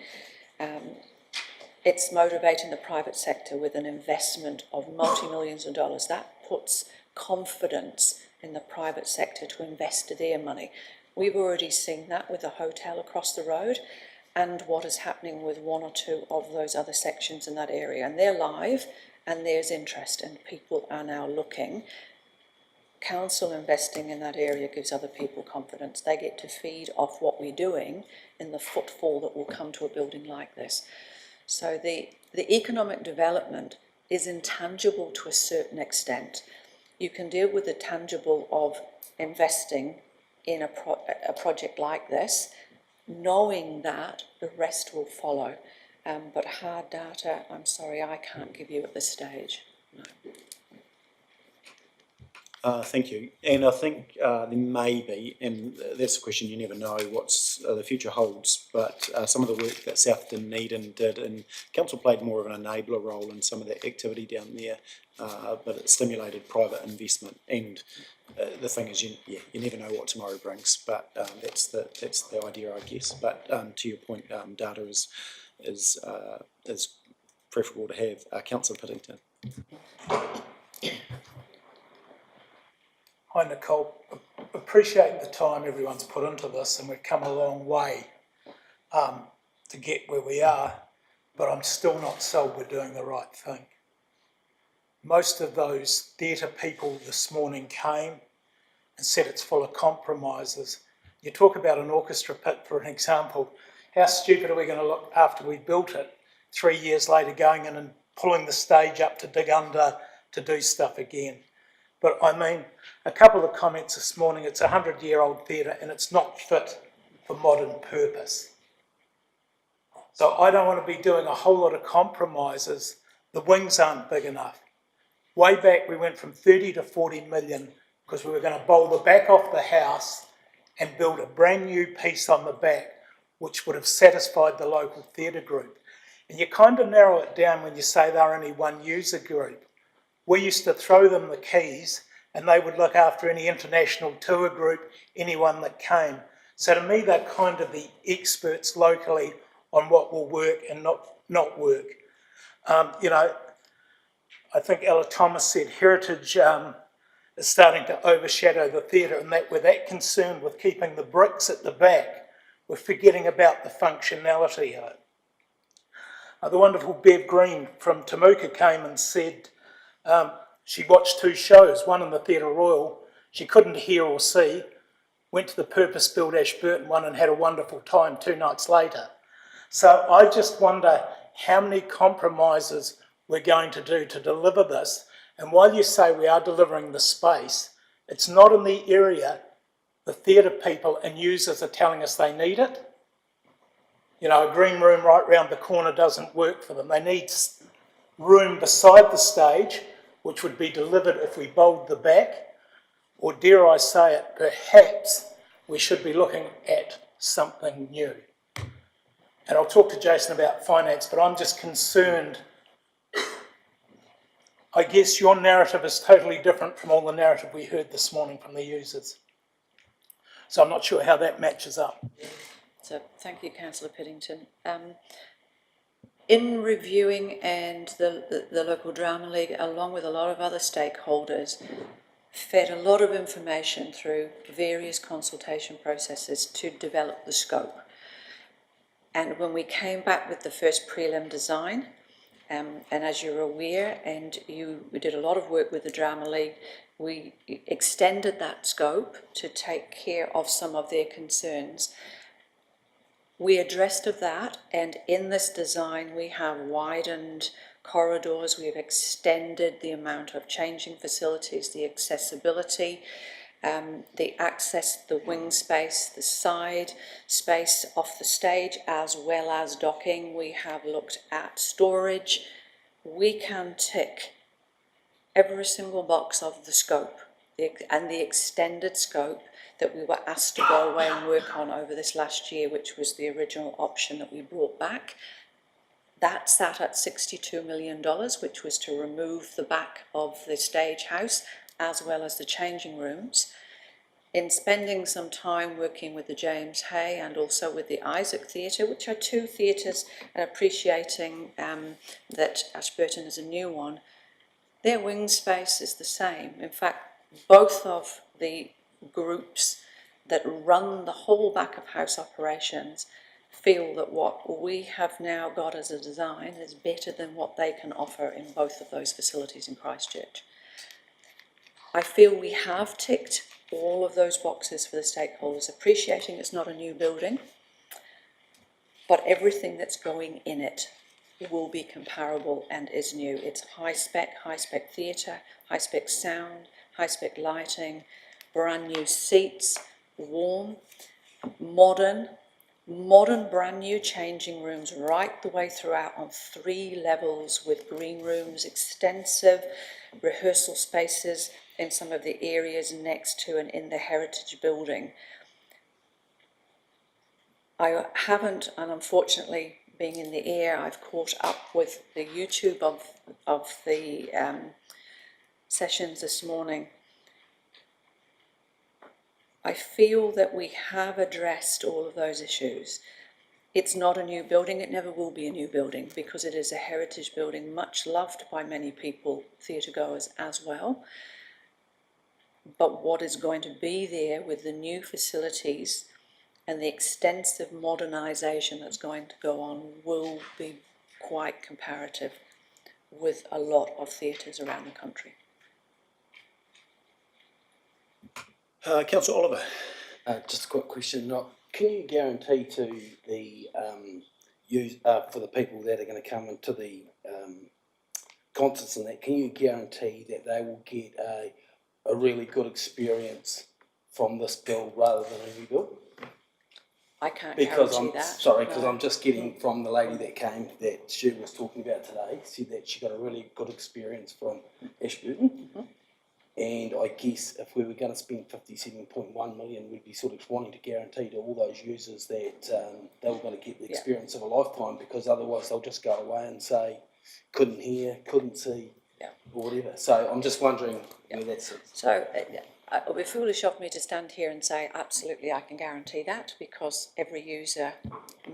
S5: It's motivating the private sector with an investment of multi-millions of dollars. That puts confidence in the private sector to invest their money. We've already seen that with a hotel across the road. and what is happening with one or two of those other sections in that area. And they're live, and there's interest, and people are now looking. Council investing in that area gives other people confidence. They get to feed off what we're doing in the footfall that will come to a building like this. So the economic development is intangible to a certain extent. You can deal with the tangible of investing in a project like this, knowing that the rest will follow. But hard data, I'm sorry, I can't give you at this stage. No.
S1: Thank you. And I think there may be, and that's a question you never know what's the future holds, but some of the work that South Dunedin did, and Council played more of an enabler role in some of that activity down there, but it stimulated private investment. And the thing is, you never know what tomorrow brings, but that's the idea, I guess. But to your point, data is preferable to have. Councillor Piddington.
S4: Hi Nicole, appreciate the time everyone's put into this, and we've come a long way to get where we are, but I'm still not sold we're doing the right thing. Most of those theatre people this morning came and said it's full of compromises. You talk about an orchestra pit, for an example. How stupid are we going to look after we built it 3 years later, going in and pulling the stage up to dig under to do stuff again? But I mean, a couple of comments this morning, it's a 100-year-old theatre and it's not fit for modern purpose. So I don't want to be doing a whole lot of compromises. The wings aren't big enough. Way back we went from 30 to 40 million because we were going to bowl the back off the house and build a brand new piece on the back which would have satisfied the local theatre group. And you kind of narrow it down when you say they're only one user group. We used to throw them the keys and they would look after any international tour group, anyone that came. So to me, they're kind of the experts locally on what will work and not work. You know, I think Ella Thomas said heritage is starting to overshadow the theatre, and that we're that concerned with keeping the bricks at the back, we're forgetting about the functionality of it. The wonderful Bev Green from Temuka came and said, she watched 2 shows, one in the Theatre Royal, she couldn't hear or see, went to the purpose-built Ashburton one and had a wonderful time 2 nights later. So I just wonder how many compromises we're going to do to deliver this. And while you say we are delivering the space, it's not in the area the theatre people and users are telling us they need it. You know, a green room right round the corner doesn't work for them. They need room beside the stage, which would be delivered if we bowled the back, or dare I say it, perhaps we should be looking at something new. And I'll talk to Jason about finance, but I'm just concerned. I guess your narrative is totally different from all the narrative we heard this morning from the users. So I'm not sure how that matches up.
S5: So thank you, Councillor Piddington. In reviewing and the local drama league, along with a lot of other stakeholders, fed a lot of information through various consultation processes to develop the scope. And when we came back with the first prelim design, and as you're aware, and we did a lot of work with the Drama League, we extended that scope to take care of some of their concerns. We addressed of that, and in this design we have widened corridors, we've extended the amount of changing facilities, the accessibility, the access, the wing space, the side space off the stage, as well as docking. We have looked at storage. We can tick every single box of the scope and the extended scope that we were asked to go away and work on over this last year, which was the original option that we brought back. That sat at $62 million, which was to remove the back of the stage house as well as the changing rooms. In spending some time working with the James Hay and also with the Isaac Theatre, which are 2 theatres, and appreciating that Ashburton is a new one, their wing space is the same. In fact, both of the groups that run the whole back of house operations feel that what we have now got as a design is better than what they can offer in both of those facilities in Christchurch. I feel we have ticked all of those boxes for the stakeholders, appreciating it's not a new building, but everything that's going in it will be comparable and is new. It's high spec theatre, high spec sound, high spec lighting, brand new seats, warm, modern brand new changing rooms right the way throughout on 3 levels with green rooms, extensive rehearsal spaces in some of the areas next to and in the heritage building. I haven't, and unfortunately being in the air, I've caught up with the YouTube of the sessions this morning. I feel that we have addressed all of those issues. It's not a new building, it never will be a new building because it is a heritage building, much loved by many people, theatre goers as well. But what is going to be there with the new facilities and the extensive modernisation that's going to go on will be quite comparative with a lot of theatres around the country.
S1: Councillor Oliver.
S11: Just a quick question. Can you guarantee to the for the people that are going to come into the concerts and that, can you guarantee that they will get a really good experience from this build rather than a new build?
S5: I can't
S11: Because
S5: guarantee that.
S11: Sorry, because
S5: no.
S11: I'm just getting from the lady that came, that Stu was talking about today, said that she got a really good experience from Ashburton.
S5: Mm-hmm.
S11: And I guess if we were going to spend 57.1 million, we'd be sort of wanting to guarantee to all those users that they were going to get the experience of a lifetime, because otherwise they'll just go away and say, couldn't hear, couldn't see, or whatever. So I'm just wondering where that's it.
S5: So it would be foolish of me to stand here and say absolutely I can guarantee that, because every user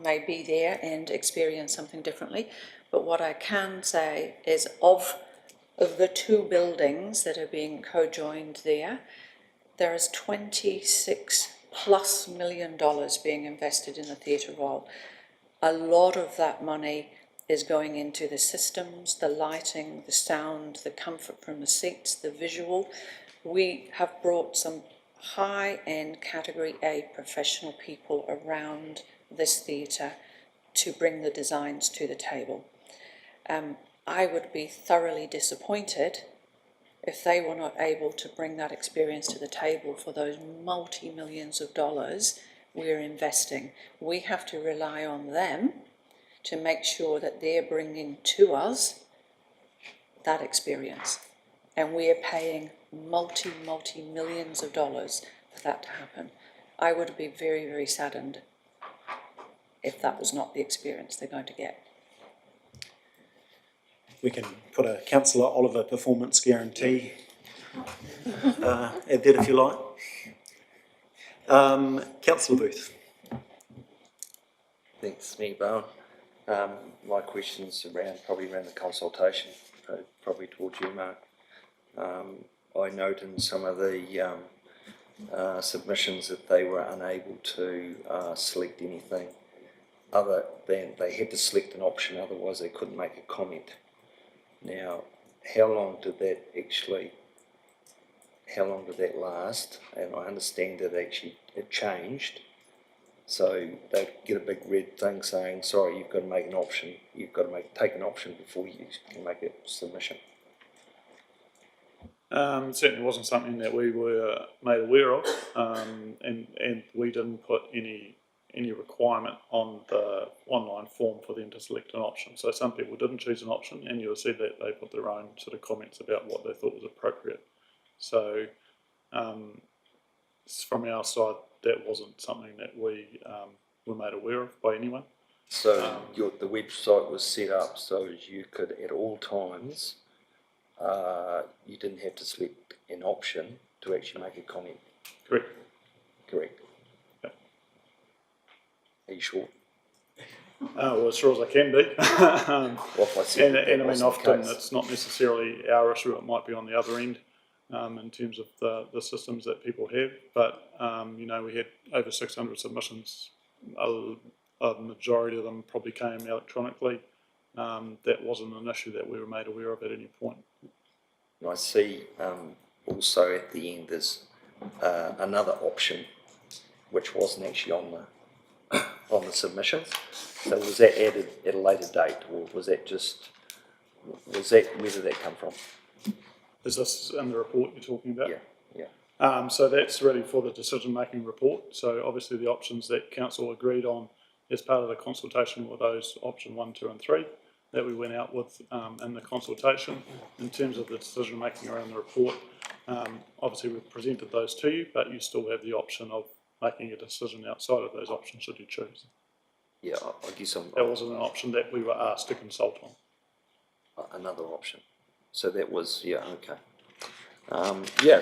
S5: may be there and experience something differently. But what I can say is of the 2 buildings that are being co-joined there is $26+ million being invested in the Theatre Royal. A lot of that money is going into the systems, the lighting, the sound, the comfort from the seats, the visual. We have brought some high-end Category A professional people around this theatre to bring the designs to the table. I would be thoroughly disappointed if they were not able to bring that experience to the table for those multi-millions of dollars we're investing. We have to rely on them to make sure that they're bringing to us that experience. And we are paying multi-millions of dollars for that to happen. I would be very, very saddened if that was not the experience they're going to get.
S1: We can put a Councillor Oliver performance guarantee at that if you like. Councillor Booth.
S12: Thanks, Mayor Bowen. My question's probably around the consultation, probably towards you, Mark. I note in some of the submissions that they were unable to select anything other than they had to select an option, otherwise they couldn't make a comment. Now, how long did that last? And I understand that it changed. So they get a big red thing saying, sorry, you've got to make an option. You've got to take an option before you can make a submission.
S6: Certainly wasn't something that we were made aware of, and we didn't put any requirement on the online form for them to select an option. So some people didn't choose an option, and you'll see that they put their own sort of comments about what they thought was appropriate. So from our side, that wasn't something that we were made aware of by anyone.
S12: So the website was set up so you could at all times, you didn't have to select an option to actually make a comment.
S6: Correct.
S12: Correct.
S6: Yep.
S12: Are you sure?
S6: Well, as sure as I can be.
S12: Well, if I said
S6: and I mean, often
S12: case.
S6: it's not necessarily our issue, it might be on the other end in terms of the systems that people have. But, you know, we had over 600 submissions. A a majority of them probably came electronically. That wasn't an issue that we were made aware of at any point.
S12: And I see also at the end there's another option which wasn't actually on the submissions. So was that added at a later date, or was that where did that come from?
S6: Is this in the report you're talking about?
S12: Yeah.
S6: So that's really for the decision-making report. So obviously the options that council agreed on as part of the consultation were those option 1, 2 and 3 that we went out with in the consultation. In terms of the decision-making around the report, obviously we've presented those to you, but you still have the option of making a decision outside of those options should you choose.
S12: Yeah, I guess
S6: That wasn't an option that we were asked to consult on.
S12: another option. So that was, yeah, okay.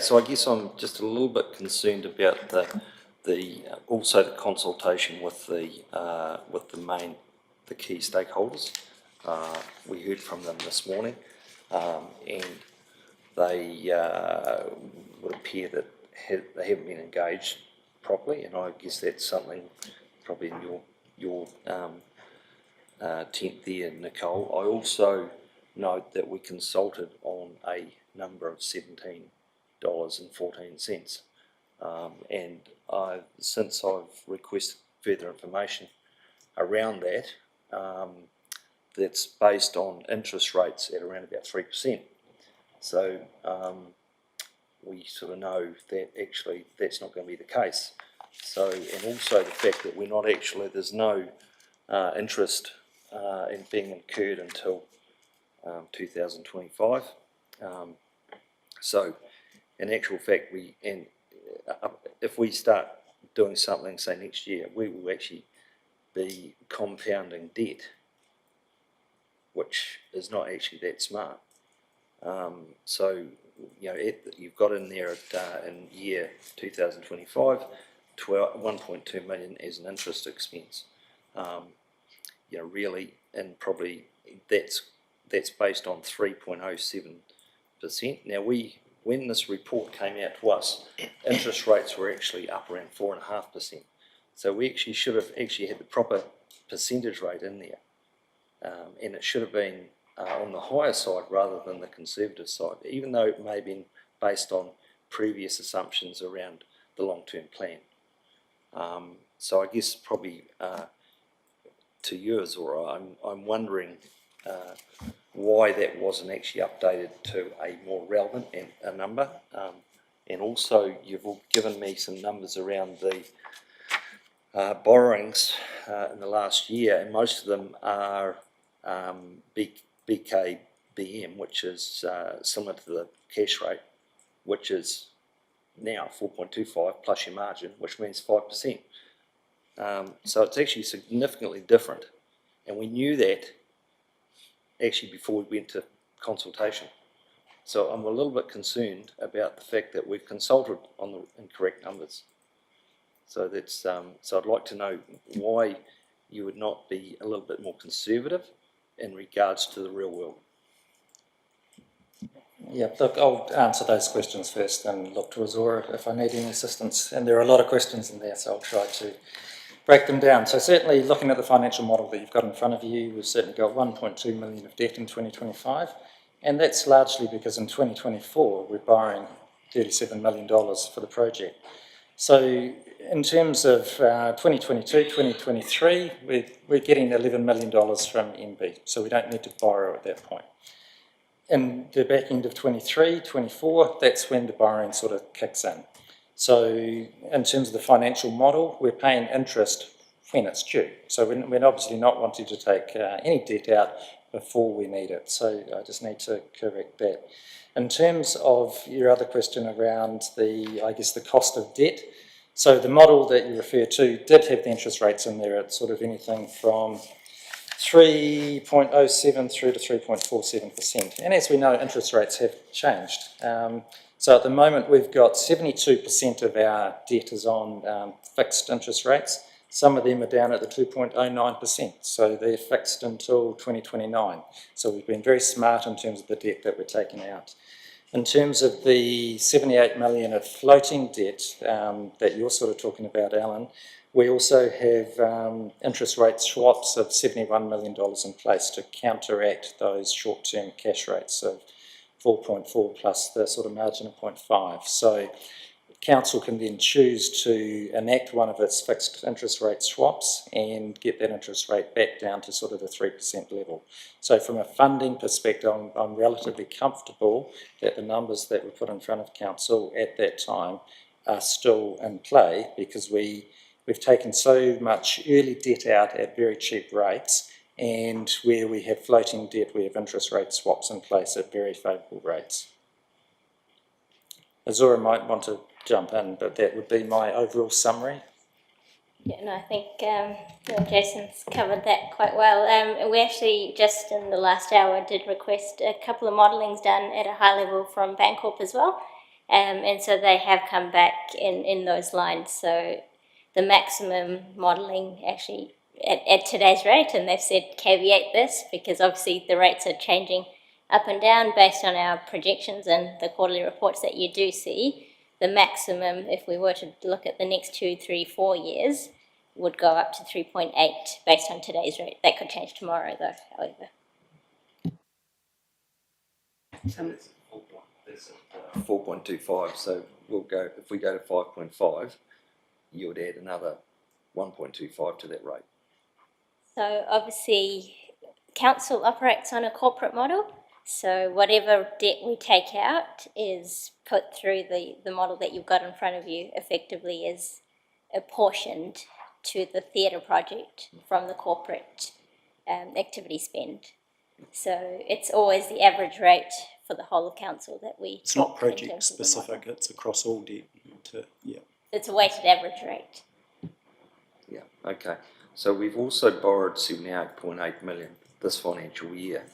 S12: So I guess I'm just a little bit concerned about also the consultation with the key stakeholders. We heard from them this morning, and they would appear that they haven't been engaged properly, and I guess that's something probably in your tent there, Nicole. I also note that we consulted on a number of $17.14, and since I've requested further information around that, that's based on interest rates at around about 3%. So we sort of know that actually that's not going to be the case. So, and also the fact that we're not actually, there's no interest in being incurred until 2025. So in actual fact, if we start doing something, say next year, we will actually be compounding debt, which is not actually that smart. So, you've got in there in year 2025, 1.2 million as an interest expense. Really, and probably that's based on 3.07%. Now, when this report came out to us, interest rates were actually up around 4.5%. So we actually should have had the proper percentage rate in there, and it should have been on the higher side rather than the conservative side, even though it may have been based on previous assumptions around the long-term plan. So I guess probably to you, Zora, I'm wondering why that wasn't actually updated to a more relevant a number, and also you've given me some numbers around the borrowings in the last year, and most of them are BKBM, which is similar to the cash rate, which is now 4.25 plus your margin, which means 5%. So it's actually significantly different, and we knew that actually before we went to consultation. So I'm a little bit concerned about the fact that we've consulted on the incorrect numbers. So that's so I'd like to know why you would not be a little bit more conservative in regards to the real world.
S7: Yeah, look, I'll answer those questions first and look to Zora if I need any assistance. And there are a lot of questions in there, so I'll try to break them down. So certainly looking at the financial model that you've got in front of you, we've certainly got 1.2 million of debt in 2025, and that's largely because in 2024 we're borrowing $37 million for the project. So in terms of 2022, 2023, we're getting $11 million from MB, so we don't need to borrow at that point. In the back end of 23, 24, that's when the borrowing sort of kicks in. So in terms of the financial model, we're paying interest when it's due. So we're obviously not wanting to take any debt out before we need it. So I just need to correct that. In terms of your other question around the cost of debt, so the model that you refer to did have the interest rates in there at sort of anything from 3.07 through to 3.47%. And as we know, interest rates have changed. So at the moment, we've got 72% of our debt is on fixed interest rates. Some of them are down at the 2.09%, so they're fixed until 2029. So we've been very smart in terms of the debt that we're taking out. In terms of the 78 million of floating debt that you're sort of talking about, Alan, We also have interest rate swaps of $71 million in place to counteract those short-term cash rates of 4.4 plus the sort of margin of 0.5. So council can then choose to enact one of its fixed interest rate swaps and get that interest rate back down to sort of the 3% level. So from a funding perspective, I'm relatively comfortable that the numbers that were put in front of council at that time are still in play, because we've taken so much early debt out at very cheap rates, and where we have floating debt, we have interest rate swaps in place at very favourable rates. Azura might want to jump in, but that would be my overall summary.
S13: Yeah, no, I think Jason's covered that quite well. We actually just in the last hour did request a couple of modellings done at a high level from Bancorp as well, and so they have come back in those lines. So the maximum modelling actually at today's rate, and they've said caveat this because obviously the rates are changing up and down based on our projections and the quarterly reports that you do see. The maximum, if we were to look at the next 2, 3, 4 years, would go up to 3.8 based on today's rate. That could change tomorrow though, however.
S12: That's 4.25, so we'll go, if we go to 5.5, you would add another 1.25 to that rate.
S13: So obviously council operates on a corporate model. So whatever debt we take out is put through the model that you've got in front of you, effectively is apportioned to the theatre project from the corporate activity spend. So it's always the average rate for the whole of council that we...
S1: It's not project specific, it's across all debt.
S13: It's a weighted average rate.
S12: Yeah, okay. So we've also borrowed 78.8 million this financial year.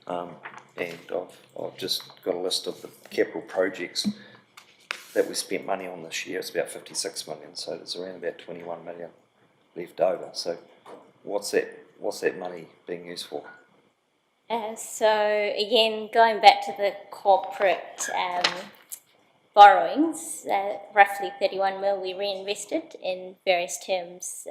S12: And I've just got a list of the capital projects that we spent money on this year. It's about 56 million, so there's around about 21 million left over. So what's that money being used for?
S13: So again, going back to the corporate borrowings, roughly 31 mil we reinvested in various terms.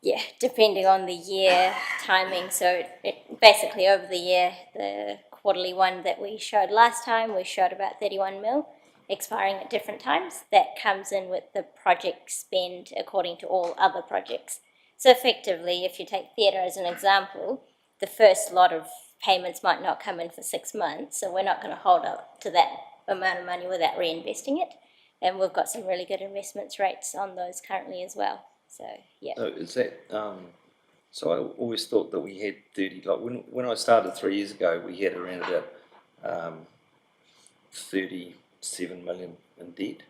S13: Yeah, depending on the year timing. So it basically over the year, the quarterly one that we showed last time, we showed about 31 mil expiring at different times. That comes in with the project spend according to all other projects. So effectively, if you take theatre as an example, the first lot of payments might not come in for 6 months, so we're not going to hold up to that amount of money without reinvesting it. And we've got some really good investments rates on those currently as well. So, yeah.
S12: So is that, so I always thought that we had 30, like when I started 3 years ago, we had around about 37 million in debt,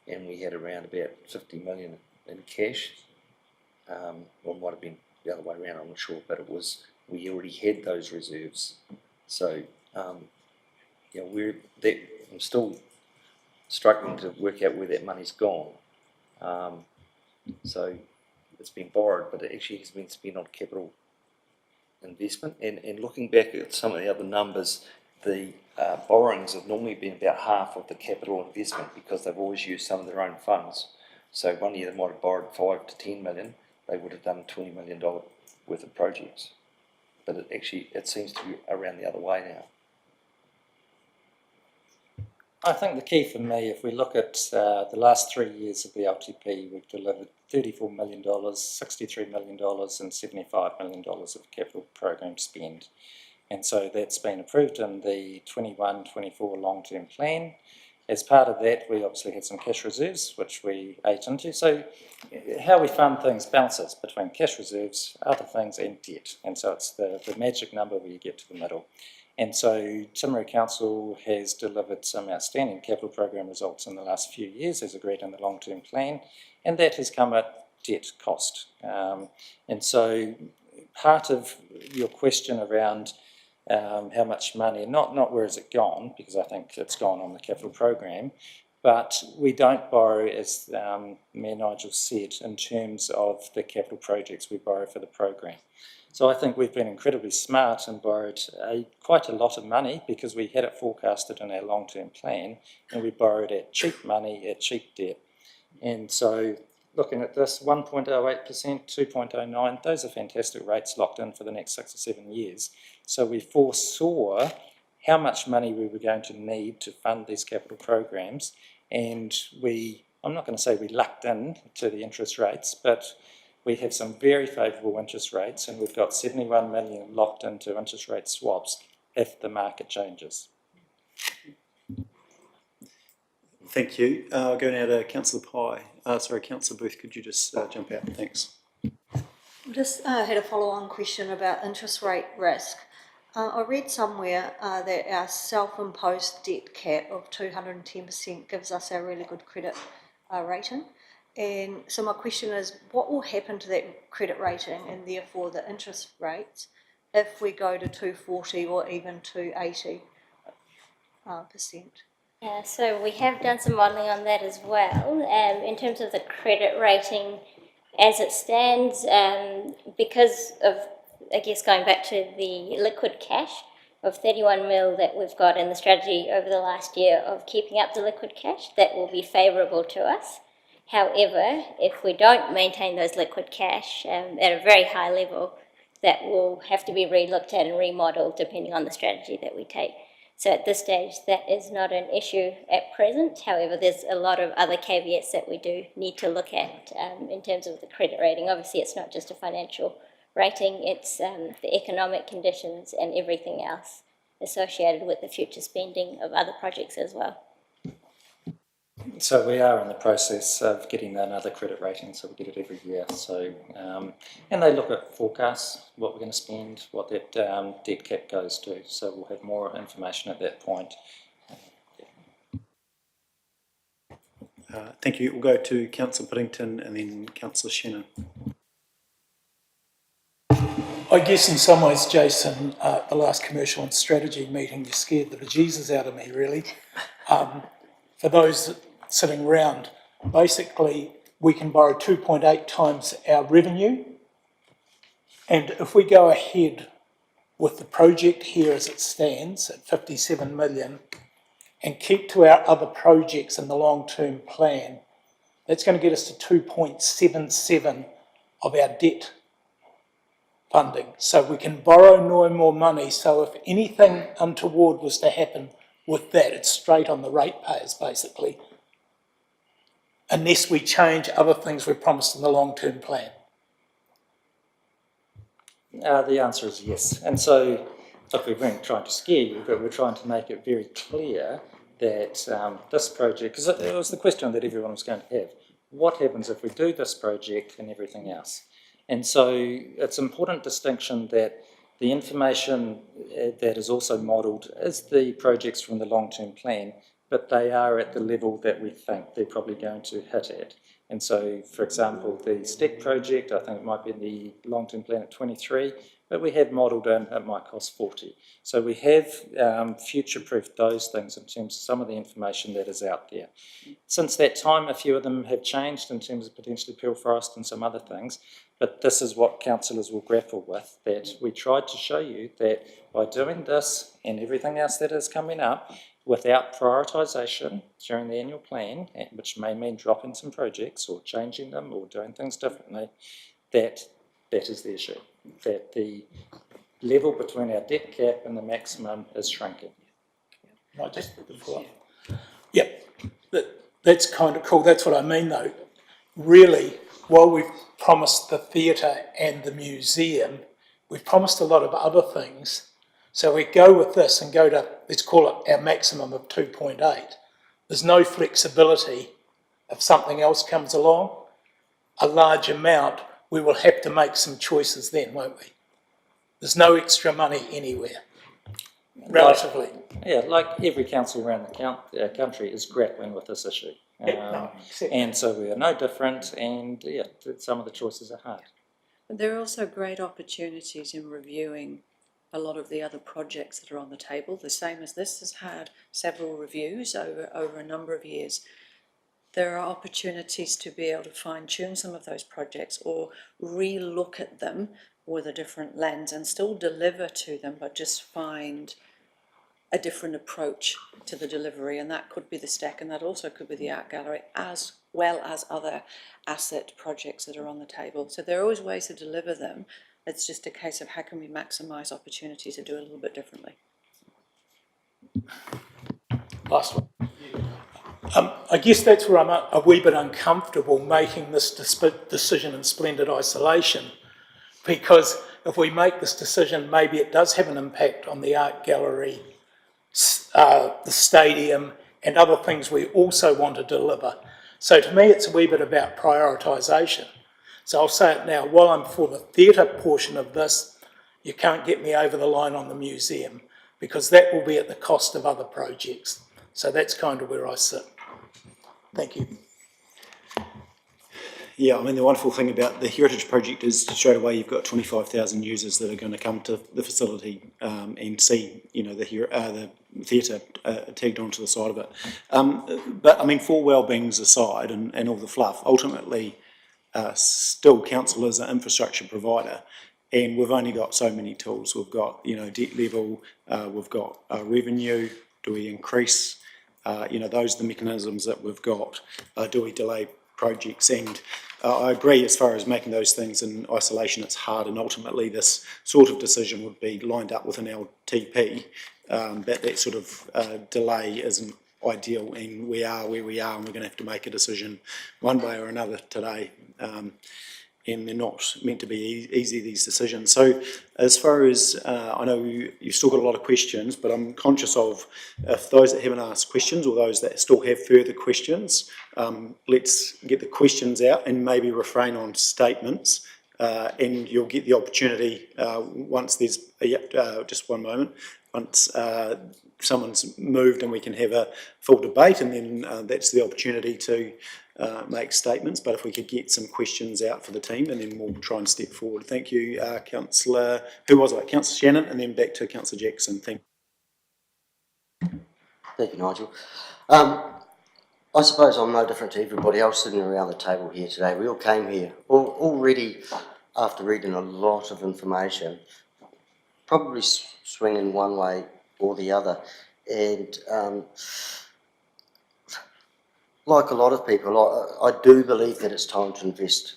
S12: and we had around about 50 million in cash. Or it might have been the other way around, I'm not sure, but it was, we already had those reserves. So, you know, I'm still struggling to work out where that money's gone. So it's been borrowed, but it actually has been spent on capital investment. And looking back at some of the other numbers, the borrowings have normally been about half of the capital investment because they've always used some of their own funds. So one year they might have borrowed 5 to 10 million, they would have done $20 million worth of projects. But it seems to be around the other way now.
S7: I think the key for me, if we look at the last 3 years of the LTP, we've delivered $34 million, $63 million and $75 million of capital program spend. And so that's been approved in the 21-24 long-term plan. As part of that, we obviously had some cash reserves, which we ate into. So how we fund things balances between cash reserves, other things and debt. And so it's the magic number where you get to the middle. And so Timaru Council has delivered some outstanding capital program results in the last few years, as agreed in the long-term plan, and that has come at debt cost. And so part of your question around how much money, not where has it gone, because I think it's gone on the capital program, but we don't borrow, as Mayor Nigel said, in terms of the capital projects, we borrow for the program. So I think we've been incredibly smart and borrowed quite a lot of money because we had it forecasted in our long-term plan, and we borrowed at cheap money, at cheap debt. And so looking at this, 1.08%, 2.09, those are fantastic rates locked in for the next 6 or 7 years. So we foresaw how much money we were going to need to fund these capital programs, and I'm not going to say we lucked in to the interest rates, but we have some very favourable interest rates, and we've got 71 million locked into interest rate swaps if the market changes.
S1: Thank you. I'll go now to Councillor Councillor Booth, could you just jump out? Thanks.
S10: Just had a follow-on question about interest rate risk. I read somewhere that our self-imposed debt cap of 210% gives us a really good credit rating. And so my question is, what will happen to that credit rating and therefore the interest rates if we go to 240 or even 280%?
S13: Yeah, so we have done some modelling on that as well. In terms of the credit rating as it stands, because of, I guess, going back to the liquid cash of 31 mil that we've got in the strategy over the last year of keeping up the liquid cash, that will be favourable to us. However, if we don't maintain those liquid cash at a very high level, that will have to be re-looked at and remodelled depending on the strategy that we take. So at this stage, that is not an issue at present. However, there's a lot of other caveats that we do need to look at in terms of the credit rating. Obviously, it's not just a financial rating, it's the economic conditions and everything else associated with the future spending of other projects as well.
S7: So we are in the process of getting another credit rating, so we get it every year. So, and they look at forecasts, what we're going to spend, what that debt cap goes to. So we'll have more information at that point.
S1: Thank you. We'll go to Councillor Piddington and then Councillor Shannon.
S4: I guess in some ways, Jason, the last commercial and strategy meeting, you scared the bejesus out of me, really. For those sitting around, basically we can borrow 2.8 times our revenue, and if we go ahead with the project here as it stands at 57 million and keep to our other projects in the long-term plan, that's going to get us to 2.77 of our debt funding. So we can borrow no more money, so if anything untoward was to happen with that, it's straight on the ratepayers basically, unless we change other things we promised in the long-term plan.
S7: The answer is yes. And so, look, we weren't trying to scare you, but we're trying to make it very clear that this project, because it was the question that everyone was going to have, what happens if we do this project and everything else? And so it's an important distinction that the information that is also modelled is the projects from the long-term plan, but they are at the level that we think they're probably going to hit at. And so, for example, the STEC project, I think it might be in the long-term plan at 23, but we have modelled in it might cost 40. So we have future-proofed those things in terms of some of the information that is out there. Since that time, a few of them have changed in terms of potentially Peel Forest and some other things, but this is what councillors will grapple with, that we tried to show you that by doing this and everything else that is coming up, without prioritisation during the annual plan, which may mean dropping some projects or changing them or doing things differently, that is the issue. That the level between our debt cap and the maximum is shrinking.
S4: I just yep, that's kind of cool. That's what I mean though. Really, while we've promised the theatre and the museum, we've promised a lot of other things. So we go with this and go to, let's call it our maximum of 2.8. There's no flexibility. If something else comes along, a large amount, we will have to make some choices then, won't we? There's no extra money anywhere, relatively.
S7: Like every council around the country is grappling with this issue. And so we are no different, and some of the choices are hard.
S5: But there are also great opportunities in reviewing a lot of the other projects that are on the table. The same as this has had several reviews over a number of years. There are opportunities to be able to fine-tune some of those projects or re-look at them with a different lens and still deliver to them, but just find a different approach to the delivery, and that could be the STEC and that also could be the art gallery, as well as other asset projects that are on the table. So there are always ways to deliver them. It's just a case of how can we maximise opportunity to do it a little bit differently.
S4: Last one. I guess that's where I'm a wee bit uncomfortable making this decision in splendid isolation, because if we make this decision, maybe it does have an impact on the art gallery, the stadium, and other things we also want to deliver. So to me, it's a wee bit about prioritisation. So I'll say it now, while I'm for the theatre portion of this, you can't get me over the line on the museum, because that will be at the cost of other projects. So that's kind of where I sit. Thank you.
S1: Yeah, I mean, the wonderful thing about the Heritage Project is straight away you've got 25,000 users that are going to come to the facility and see, you know, the theatre tagged onto the side of it. But I mean, for wellbeings aside and all the fluff, ultimately, still council is an infrastructure provider, and we've only got so many tools. We've got, you know, debt level, we've got revenue. Do we increase? You know, those are the mechanisms that we've got. Do we delay projects? And I agree, as far as making those things in isolation, it's hard, and ultimately this sort of decision would be lined up with an LTP, but that sort of delay isn't ideal, and we are where we are, and we're going to have to make a decision one way or another today. And they're not meant to be easy, these decisions. So as far as, I know you've still got a lot of questions, but I'm conscious of if those that haven't asked questions or those that still have further questions, let's get the questions out and maybe refrain on statements, and you'll get the opportunity once there's, just one moment, once someone's moved and we can have a full debate, and then that's the opportunity to make statements. But if we could get some questions out for the team, and then we'll try and step forward. Thank you, Councillor, who was it? Councillor Shannon, and then back to Councillor Jackson. Thank you.
S14: Thank you, Nigel. I suppose I'm no different to everybody else sitting around the table here today. We all came here already after reading a lot of information, probably swinging one way or the other. And like a lot of people, I do believe that it's time to invest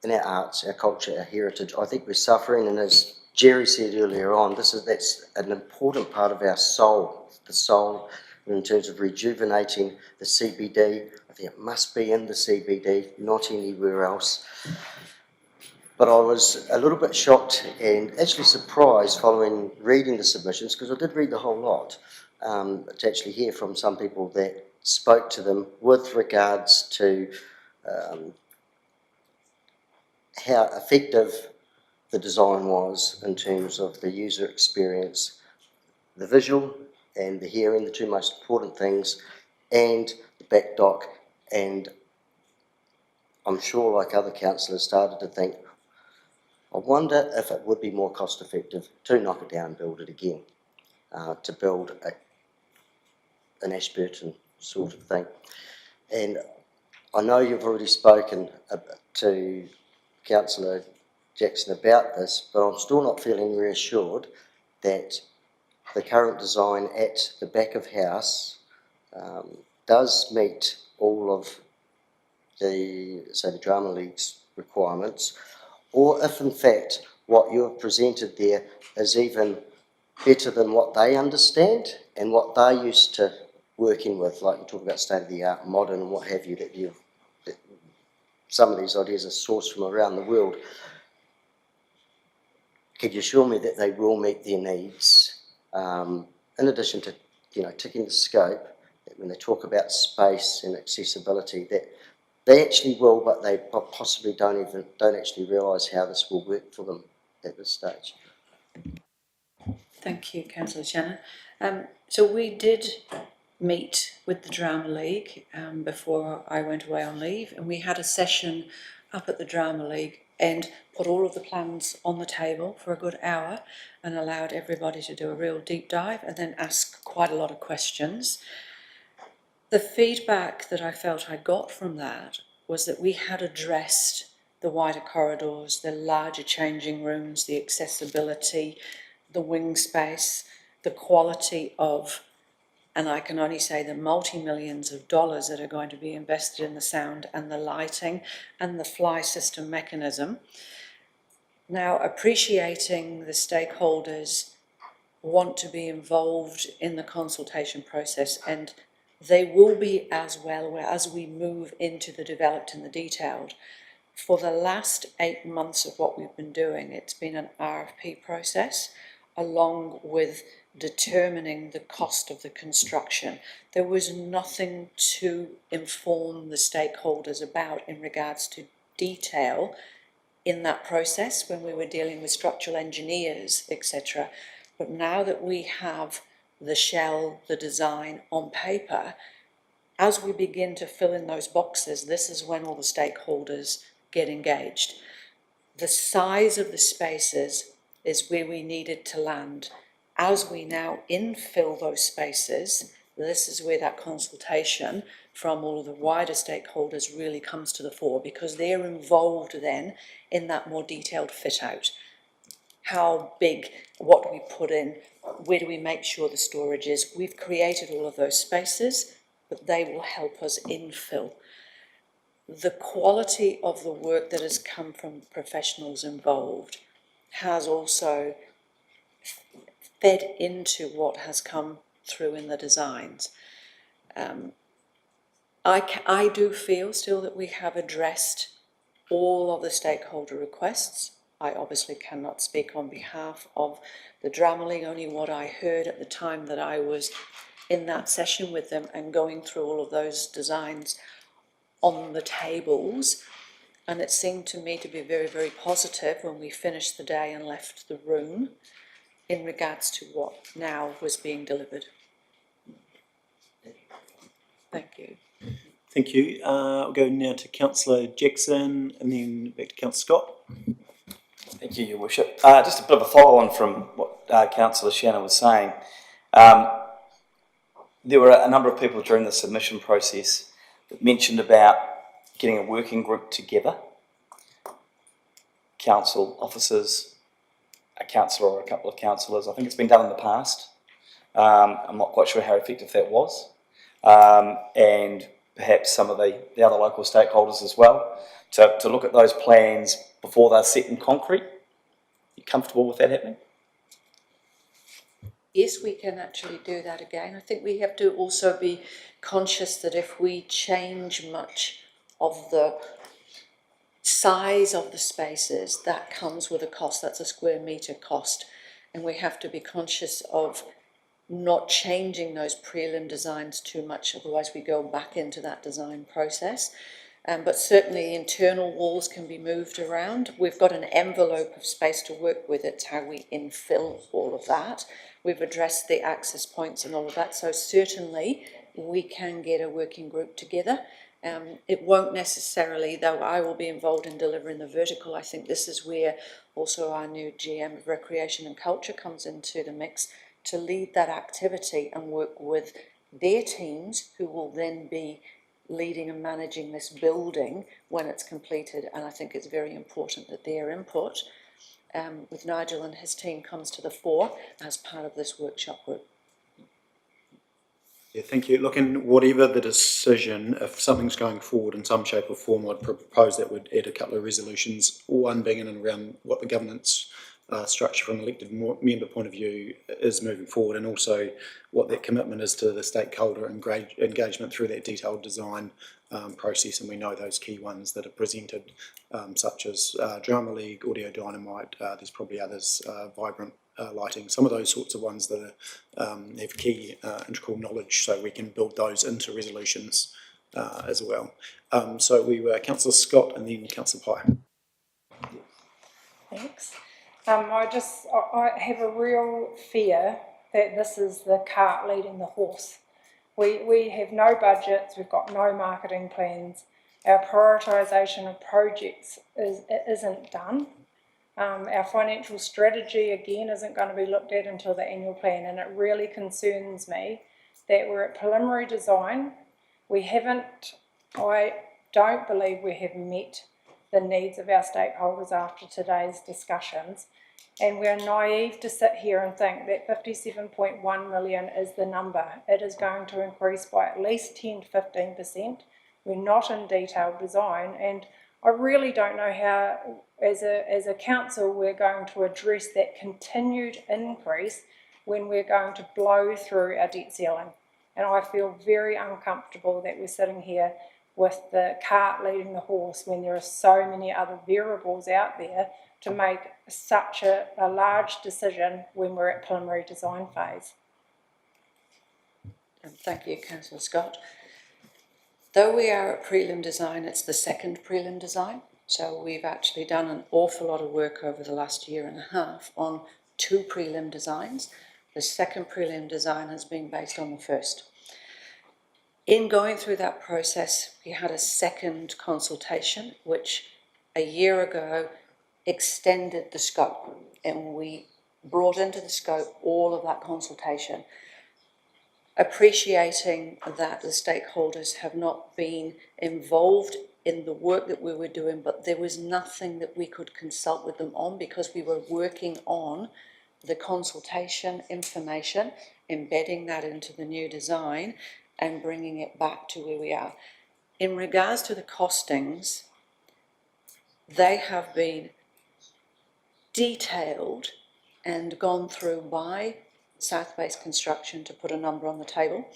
S14: in our arts, our culture, our heritage. I think we're suffering, and as Jerry said earlier on, that's an important part of our soul, the soul, in terms of rejuvenating the CBD. I think it must be in the CBD, not anywhere else. But I was a little bit shocked and actually surprised following reading the submissions, because I did read the whole lot, to actually hear from some people that spoke to them with regards to how effective the design was in terms of the user experience, the visual and the hearing, the two most important things, and the back dock. And I'm sure, like other councillors, started to think, I wonder if it would be more cost effective to knock it down and build it again, to build an Ashburton sort of thing. And I know you've already spoken to Councillor Jackson about this, but I'm still not feeling reassured that the current design at the back of house does meet all of the Drama League's requirements, or if in fact what you have presented there is even better than what they understand and what they're used to working with. Like you talk about state-of-the-art, modern and what have you, that some of these ideas are sourced from around the world. Could you assure me that they will meet their needs, in addition to, you know, ticking the scope, that when they talk about space and accessibility, that they actually will, but they possibly don't actually realise how this will work for them at this stage?
S5: Thank you, Councillor Shannon. So we did meet with the Drama League before I went away on leave, and we had a session up at the Drama League and put all of the plans on the table for a good hour and allowed everybody to do a real deep dive and then ask quite a lot of questions. The feedback that I felt I got from that was that we had addressed the wider corridors, the larger changing rooms, the accessibility, the wing space, the quality of And I can only say the multi-millions of dollars that are going to be invested in the sound and the lighting and the fly system mechanism. Now, appreciating the stakeholders want to be involved in the consultation process, and they will be as well as we move into the developed and the detailed. For the last 8 months of what we've been doing, it's been an RFP process along with determining the cost of the construction. There was nothing to inform the stakeholders about in regards to detail in that process when we were dealing with structural engineers, etc. But now that we have the shell, the design on paper, as we begin to fill in those boxes, this is when all the stakeholders get engaged. The size of the spaces is where we needed to land. As we now infill those spaces, this is where that consultation from all of the wider stakeholders really comes to the fore, because they're involved then in that more detailed fit out. How big, what do we put in, where do we make sure the storage is? We've created all of those spaces, but they will help us infill. The quality of the work that has come from professionals involved has also fed into what has come through in the designs. I do feel still that we have addressed all of the stakeholder requests. I obviously cannot speak on behalf of the Drama League, only what I heard at the time that I was in that session with them and going through all of those designs on the tables. And it seemed to me to be very, very positive when we finished the day and left the room in regards to what now was being delivered. Thank you.
S1: Thank you. I'll go now to Councillor Jackson and then back to Councillor Scott.
S9: Thank you, Your Worship. Just a bit of a follow-on from what Councillor Shannon was saying. There were a number of people during the submission process that mentioned about getting a working group together, council officers, a councillor or a couple of councillors. I think it's been done in the past. I'm not quite sure how effective that was. And perhaps some of the other local stakeholders as well, to look at those plans before they're set in concrete. You comfortable with that happening?
S5: Yes, we can actually do that again. I think we have to also be conscious that if we change much of the size of the spaces, that comes with a cost. That's a square metre cost. And we have to be conscious of not changing those prelim designs too much, otherwise we go back into that design process. But certainly internal walls can be moved around. We've got an envelope of space to work with. It's how we infill all of that. We've addressed the access points and all of that. So certainly we can get a working group together. It won't necessarily, though I will be involved in delivering the vertical. I think this is where also our new GM of Recreation and Culture comes into the mix, to lead that activity and work with their teams who will then be leading and managing this building when it's completed. And I think it's very important that their input with Nigel and his team comes to the fore as part of this workshop group.
S1: Yeah, thank you. Look, in whatever the decision, if something's going forward in some shape or form, I'd propose that would add a couple of resolutions, one being in and around what the governance structure from an elected member point of view is moving forward, and also what that commitment is to the stakeholder engagement through that detailed design process. And we know those key ones that are presented, such as Drama League, Audio Dynamite, there's probably others, Vibrant Lighting, some of those sorts of ones that are, have key integral knowledge, so we can build those into resolutions as well. So we were Councillor Scott and then Councillor Pye.
S8: Thanks. I have a real fear that this is the cart leading the horse. We have no budgets, we've got no marketing plans, our prioritisation of projects isn't done. Our financial strategy, again, isn't going to be looked at until the annual plan, and it really concerns me that we're at preliminary design. I don't believe we have met the needs of our stakeholders after today's discussions. And we're naive to sit here and think that 57.1 million is the number. It is going to increase by at least 10 to 15%. We're not in detailed design, and I really don't know how, as a council, we're going to address that continued increase when we're going to blow through our debt ceiling. And I feel very uncomfortable that we're sitting here with the cart leading the horse when there are so many other variables out there to make such a large decision when we're at preliminary design phase.
S5: Thank you, Councillor Scott. Though we are at prelim design, it's the second prelim design. So we've actually done an awful lot of work over the last year and a half on 2 prelim designs. The second prelim design has been based on the first. In going through that process, we had a second consultation, which a year ago extended the scope, and we brought into the scope all of that consultation, appreciating that the stakeholders have not been involved in the work that we were doing, but there was nothing that we could consult with them on because we were working on the consultation information, embedding that into the new design and bringing it back to where we are. In regards to the costings, they have been detailed and gone through by South Base Construction to put a number on the table.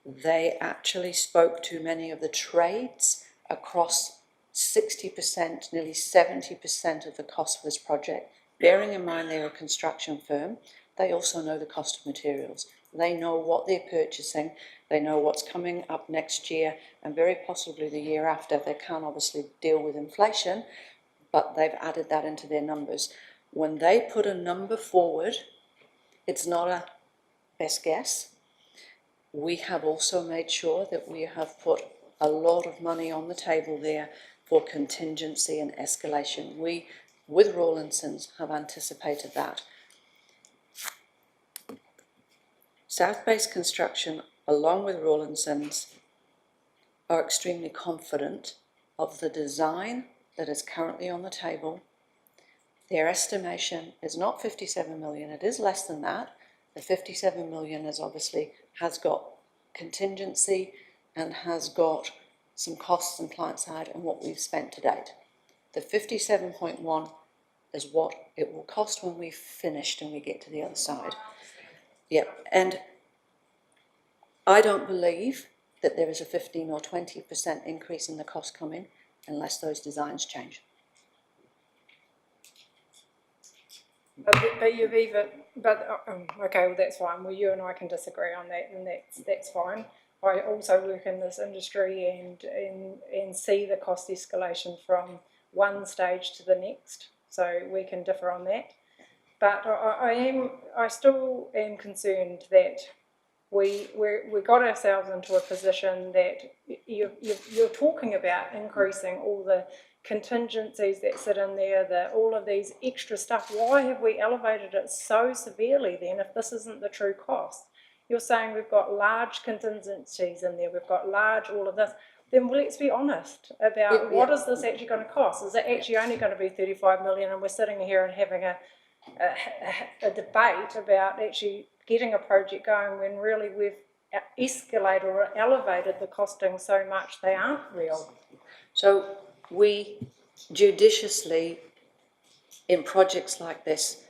S5: They actually spoke to many of the trades across 60%, nearly 70% of the cost for this project. Bearing in mind they're a construction firm, they also know the cost of materials. They know what they're purchasing, they know what's coming up next year and very possibly the year after. They can't obviously deal with inflation, but they've added that into their numbers. When they put a number forward, it's not a best guess. We have also made sure that we have put a lot of money on the table there for contingency and escalation. We, with Rawlinsons, have anticipated that. South Base Construction, along with Rawlinsons, are extremely confident of the design that is currently on the table. Their estimation is not 57 million, it is less than that. The 57 million is obviously has got contingency and has got some costs on client side and what we've spent to date. The 57.1 is what it will cost when we've finished and we get to the other side. Yep, and I don't believe that there is a 15 or 20% increase in the cost coming unless those designs change.
S8: But you've even, okay, well that's fine. Well, you and I can disagree on that, and that's fine. I also work in this industry and see the cost escalation from one stage to the next, so we can differ on that. But I still am concerned that we got ourselves into a position that you're talking about increasing all the contingencies that sit in there, all of these extra stuff. Why have we elevated it so severely then if this isn't the true cost? You're saying we've got large contingencies in there, we've got large all of this. Then let's be honest about what is this actually going to cost? Is it actually only going to be 35 million and we're sitting here and having a debate about actually getting a project going when really we've escalated or elevated the costing so much they aren't real?
S5: So we judiciously, in projects like this,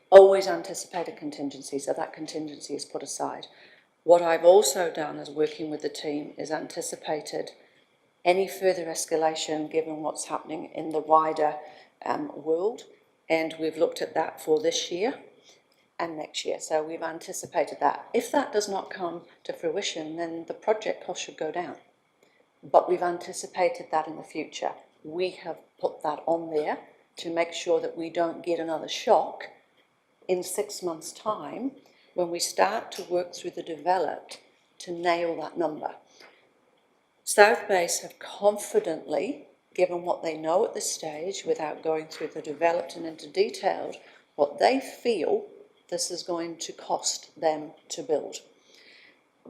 S5: always anticipate a contingency, so that contingency is put aside. What I've also done as working with the team is anticipated any further escalation given what's happening in the wider world, and we've looked at that for this year and next year, so we've anticipated that. If that does not come to fruition, then the project cost should go down. But we've anticipated that in the future. We have put that on there to make sure that we don't get another shock in 6 months' time when we start to work through the developed to nail that number. South Base have confidently, given what they know at this stage, without going through the developed and into detailed, what they feel this is going to cost them to build.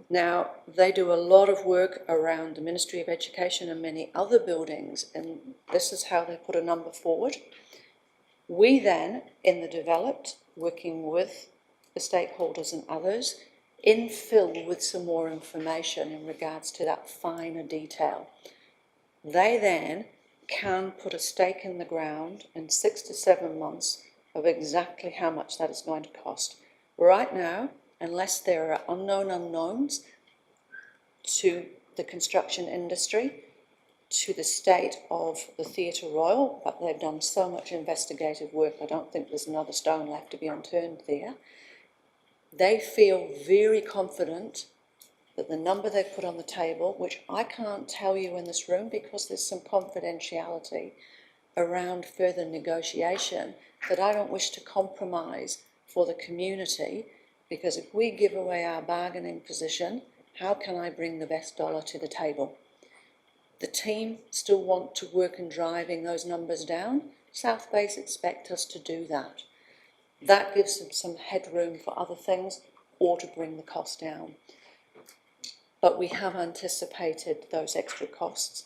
S5: Now, they do a lot of work around the Ministry of Education and many other buildings, and this is how they put a number forward. We then, in the developed, working with the stakeholders and others, infill with some more information in regards to that finer detail. They then can put a stake in the ground in 6 to 7 months of exactly how much that is going to cost. Right now, unless there are unknown unknowns to the construction industry, to the state of the Theatre Royal, but they've done so much investigative work, I don't think there's another stone left to be unturned there. They feel very confident that the number they've put on the table, which I can't tell you in this room because there's some confidentiality around further negotiation, that I don't wish to compromise for the community, because if we give away our bargaining position, how can I bring the best dollar to the table? The team still want to work in driving those numbers down. South Base expect us to do that. That gives them some headroom for other things or to bring the cost down. But we have anticipated those extra costs.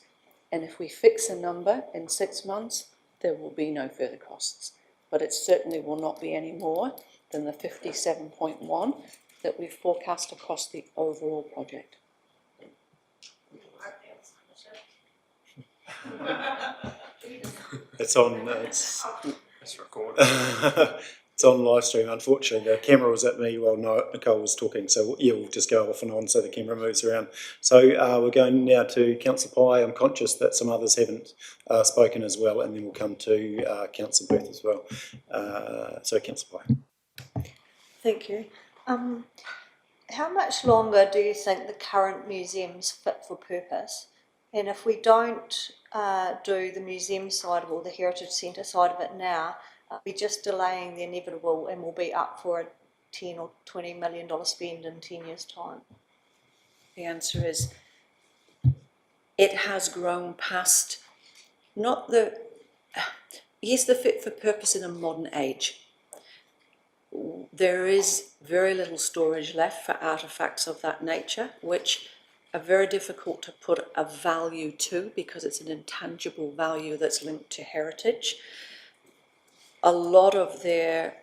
S5: And if we fix a number in 6 months, there will be no further costs. But it certainly will not be any more than the 57.1 that we've forecast across the overall project.
S1: It's on. It's recorded. It's on live stream. Unfortunately, the camera was at me while Nicole was talking, so yeah, we'll just go off and on so the camera moves around. So we're going now to Councillor Pye. I'm conscious that some others haven't spoken as well, and then we'll come to Councillor Booth as well. So Councillor Pye.
S10: Thank you. How much longer do you think the current museum's fit for purpose? And if we don't do the museum side or the heritage centre side of it now, we're just delaying the inevitable and we'll be up for a $10 or $20 million spend in 10 years' time.
S5: The answer is, it has grown past, not the, yes, the fit for purpose in a modern age. There is very little storage left for artefacts of that nature, which are very difficult to put a value to because it's an intangible value that's linked to heritage. A lot of their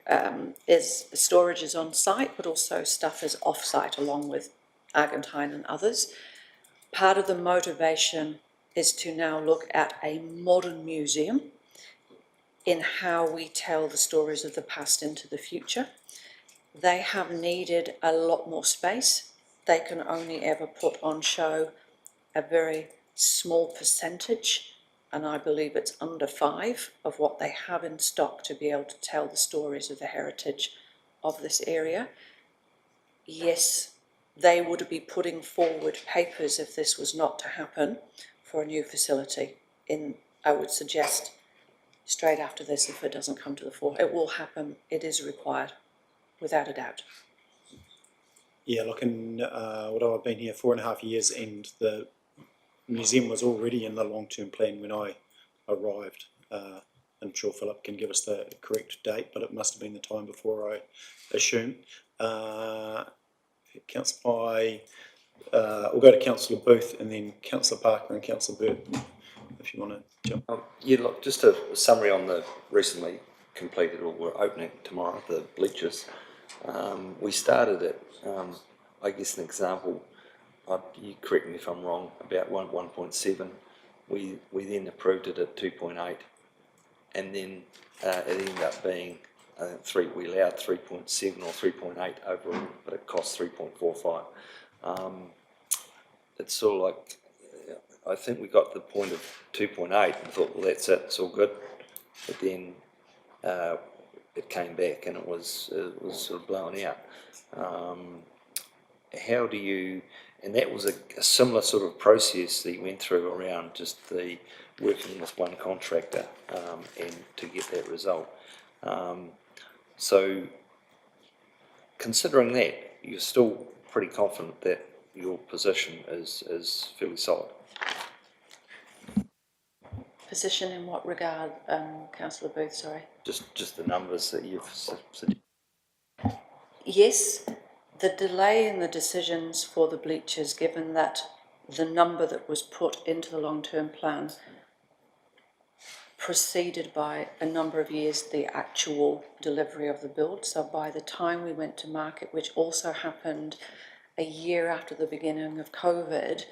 S5: storage is on site, but also stuff is off site along with Argentine and others. Part of the motivation is to now look at a modern museum in how we tell the stories of the past into the future. They have needed a lot more space. They can only ever put on show a very small percentage, and I believe it's under 5 of what they have in stock to be able to tell the stories of the heritage of this area. Yes, they would be putting forward papers if this was not to happen for a new facility. I would suggest straight after this, if it doesn't come to the fore. It will happen. It is required, without a doubt.
S1: Yeah, look, I've been here 4.5 years, and the museum was already in the long-term plan when I arrived. I'm sure Philip can give us the correct date, but it must have been the time before, I assume. Councillor Pye, we'll go to Councillor Booth and then Councillor Parker and Councillor Bird, if you want to jump.
S12: Yeah, look, just a summary on the recently completed, or we're opening tomorrow, the bleachers. We started at, I guess an example, you correct me if I'm wrong, about 1.7. We then approved it at 2.8, and then it ended up being, I think we allowed 3.7 or 3.8 overall, but it cost 3.45. It's sort of like, I think we got to the point of 2.8 and thought, well, that's it, it's all good. But then it came back and it was sort of blown out. How do you, and that was a similar sort of process that you went through around just the working with one contractor and to get that result. So considering that, you're still pretty confident that your position is fairly solid?
S5: Position in what regard, Councillor Booth, sorry?
S12: Just the numbers that you've suggested.
S5: Yes, The delay in the decisions for the bleachers, given that the number that was put into the long-term plan preceded by a number of years the actual delivery of the build. So by the time we went to market, which also happened a year after the beginning of COVID,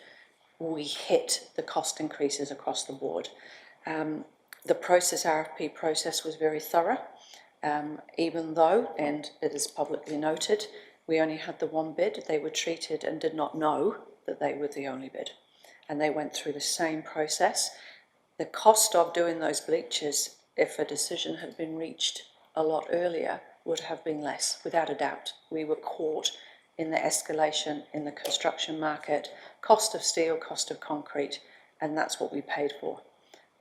S5: we hit the cost increases across the board. The RFP process was very thorough, even though, and it is publicly noted, we only had the one bid. They were treated and did not know that they were the only bid. And they went through the same process. The cost of doing those bleachers, if a decision had been reached a lot earlier, would have been less, without a doubt. We were caught in the escalation in the construction market, cost of steel, cost of concrete, and that's what we paid for.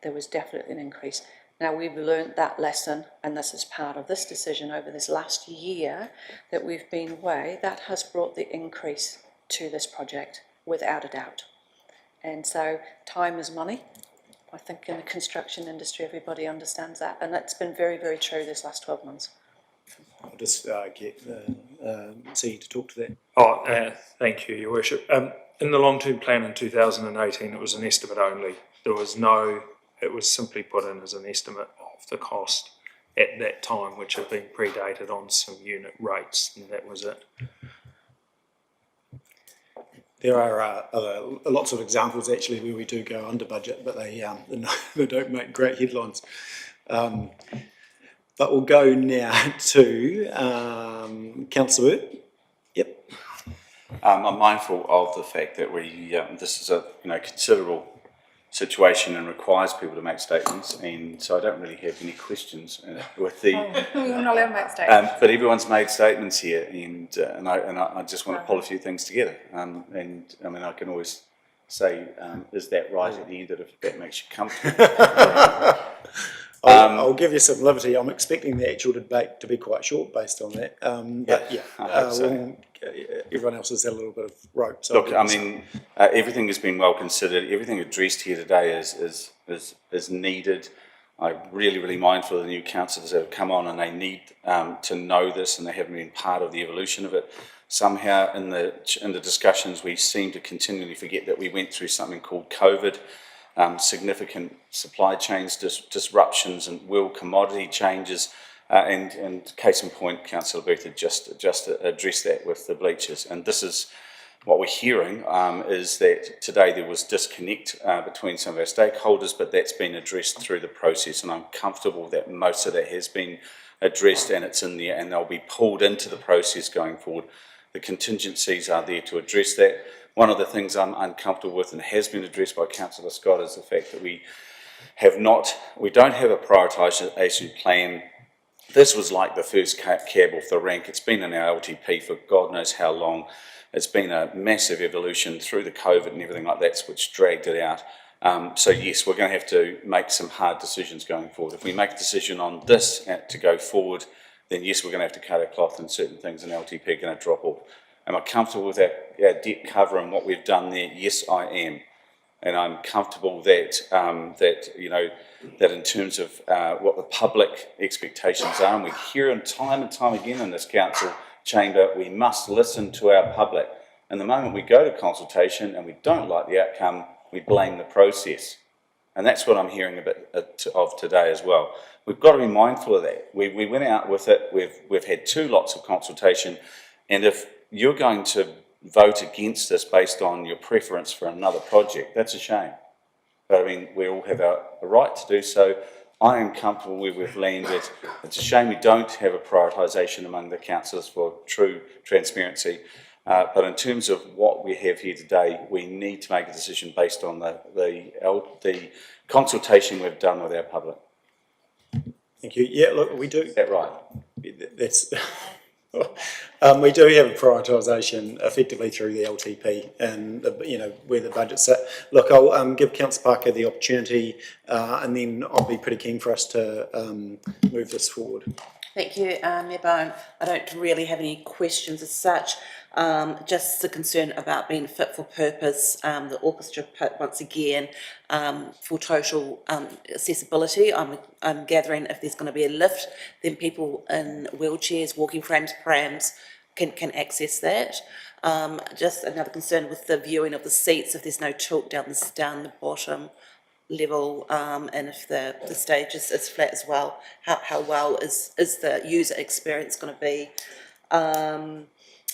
S5: There was definitely an increase. Now, we've learned that lesson, and this is part of this decision over this last year that we've been away. That has brought the increase to this project, without a doubt. And so time is money. I think in the construction industry, everybody understands that, and that's been very, very true this last 12 months.
S1: I'll just get C to talk to that.
S15: Thank you, Your Worship. In the long-term plan in 2018, it was an estimate only. It was simply put in as an estimate of the cost at that time, which had been predated on some unit rates, and that was it.
S1: There are lots of examples actually where we do go under budget, but they don't make great headlines. But we'll go now to Councillor Burt. Yep.
S16: I'm mindful of the fact that this is a considerable situation and requires people to make statements, and so I don't really have any questions with the.
S8: You're not allowed to make statements.
S16: But everyone's made statements here, and I just want to pull a few things together. And I mean, I can always say, is that right at the end? If that makes you comfortable.
S1: I'll give you some liberty. I'm expecting the actual debate to be quite short based on that. But yeah,
S16: I hope so.
S1: Everyone else has had a little bit of rope. So
S16: look, I mean, everything has been well considered. Everything addressed here today is needed. I'm really mindful of the new councillors that have come on, and they need to know this, and they haven't been part of the evolution of it. Somehow, in the discussions, we seem to continually forget that we went through something called COVID. Significant supply chains disruptions and world commodity changes, and case in point, Councillor Booth had just addressed that with the bleachers. And this is what we're hearing, is that today there was disconnect between some of our stakeholders, but that's been addressed through the process, and I'm comfortable that most of that has been addressed and it's in there, and they'll be pulled into the process going forward. The contingencies are there to address that. One of the things I'm uncomfortable with, and has been addressed by Councillor Scott, is the fact that we don't have a prioritisation plan. This was like the first cab off the rank. It's been in our LTP for God knows how long. It's been a massive evolution through the COVID and everything like that, which dragged it out. So yes, we're going to have to make some hard decisions going forward. If we make a decision on this to go forward, then yes, we're going to have to cut our cloth, and certain things in LTP are going to drop off. Am I comfortable with our debt cover and what we've done there? Yes, I am. And I'm comfortable that that in terms of what the public expectations are, and we hear them time and time again in this council chamber, we must listen to our public. And the moment we go to consultation and we don't like the outcome, we blame the process. And that's what I'm hearing a bit of today as well. We've got to be mindful of that. We went out with it. We've had 2 lots of consultation, and if you're going to vote against this based on your preference for another project, that's a shame. But I mean, we all have a right to do so. I am comfortable where we've landed. It's a shame we don't have a prioritisation among the councillors for true transparency. But in terms of what we have here today, we need to make a decision based on the consultation we've done with our public.
S1: Thank you. Yeah, look, we do.
S16: Is that right?
S1: That's. We do have a prioritisation effectively through the LTP, and where the budget's set. Look, I'll give Councillor Parker the opportunity, and then I'll be pretty keen for us to move this forward.
S17: Thank you, Mayor Bowen. I don't really have any questions as such. Just the concern about being fit for purpose, the orchestra pit once again, for total accessibility. I'm gathering if there's going to be a lift, then people in wheelchairs, walking frames, prams can access that. Just another concern with the viewing of the seats, if there's no tilt down the bottom level, and if the stage is flat as well, how well is the user experience going to be?